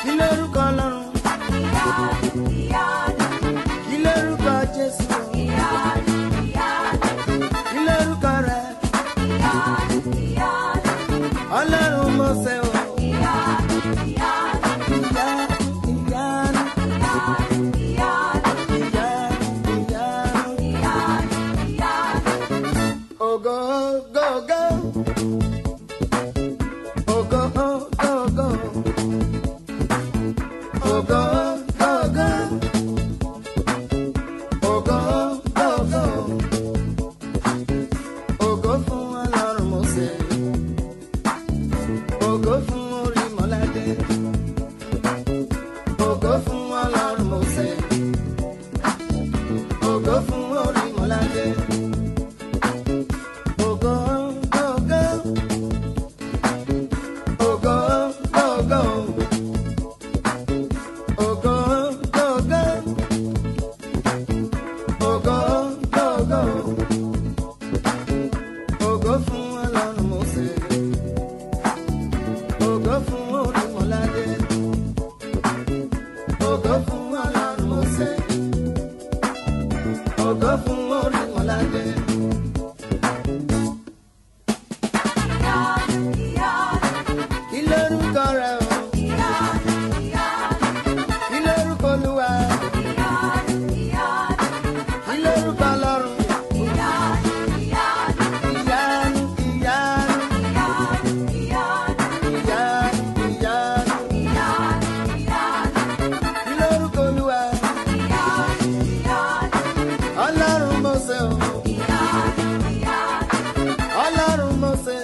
Kí lorúkọ Ọlọ́run? Kí lorúkọ Jésù? Kí lorúkọ rẹ̀? Ọlọ́run Mósè o. Ogo, go, go. Ogo, go, go. Ogo, go, go. Ogo, go, go. Ogo fún Ọlọ́run Mósè. Ogo fún Orímọládé. Ogo fún Ọlọ́run Mósè. Ogo fún Orímọládé. Ogo, go, go. Ogo, go, go. Ogo, go, go. Ogo, go, go. Ogo fún Ọlọ́run Mósè. Ogo fún Orímọládé. Ogo fún Ọlọ́run Mósè. Ogo fún Orímọládé. Kí lorúkọ rẹ̀ o? Kí lorúkọ Olúwa? Kí lorúkọ Ọlọ́run? Ìyanu, ìyanu. Kí lorúkọ Olúwa? Ọlọ́run Mósè o. Ọlọ́run Mósè.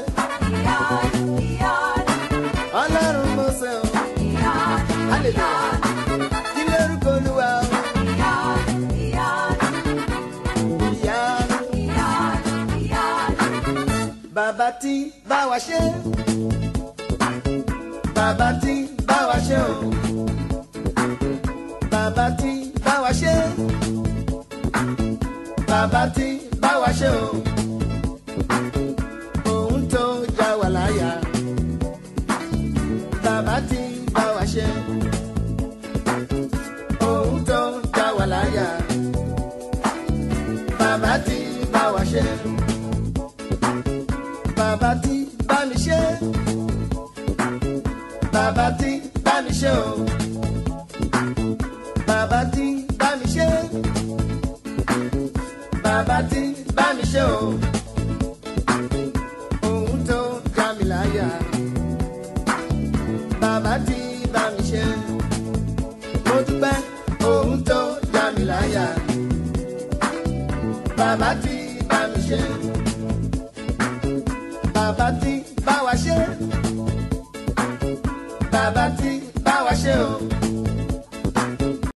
Ọlọ́run Mósè o. Hallelujah. Kí lorúkọ Olúwa o? Ìyanu. Bàbá tí bá wa ṣe. Bàbá tí bá wa ṣe o. Bàbá tí bá wa ṣe. Bàbá tí bá wa ṣe o. Ohun tó já wa láyà. Bàbá tí bá wa ṣe. Ohun tó já wa láyà. Bàbá tí bá wa ṣe. Bàbá tí bá mi ṣe. Bàbá tí bá mi ṣe o. Bàbá tí bá mi ṣe. Bàbá tí bá mi ṣe o. Ohun tó já mi láyà. Bàbá tí bá mi ṣe. Mo dúpẹ́ ohun tó já mi láyà. Bàbá tí bá mi ṣe. Bàbá tí bá wa ṣe. Bàbá tí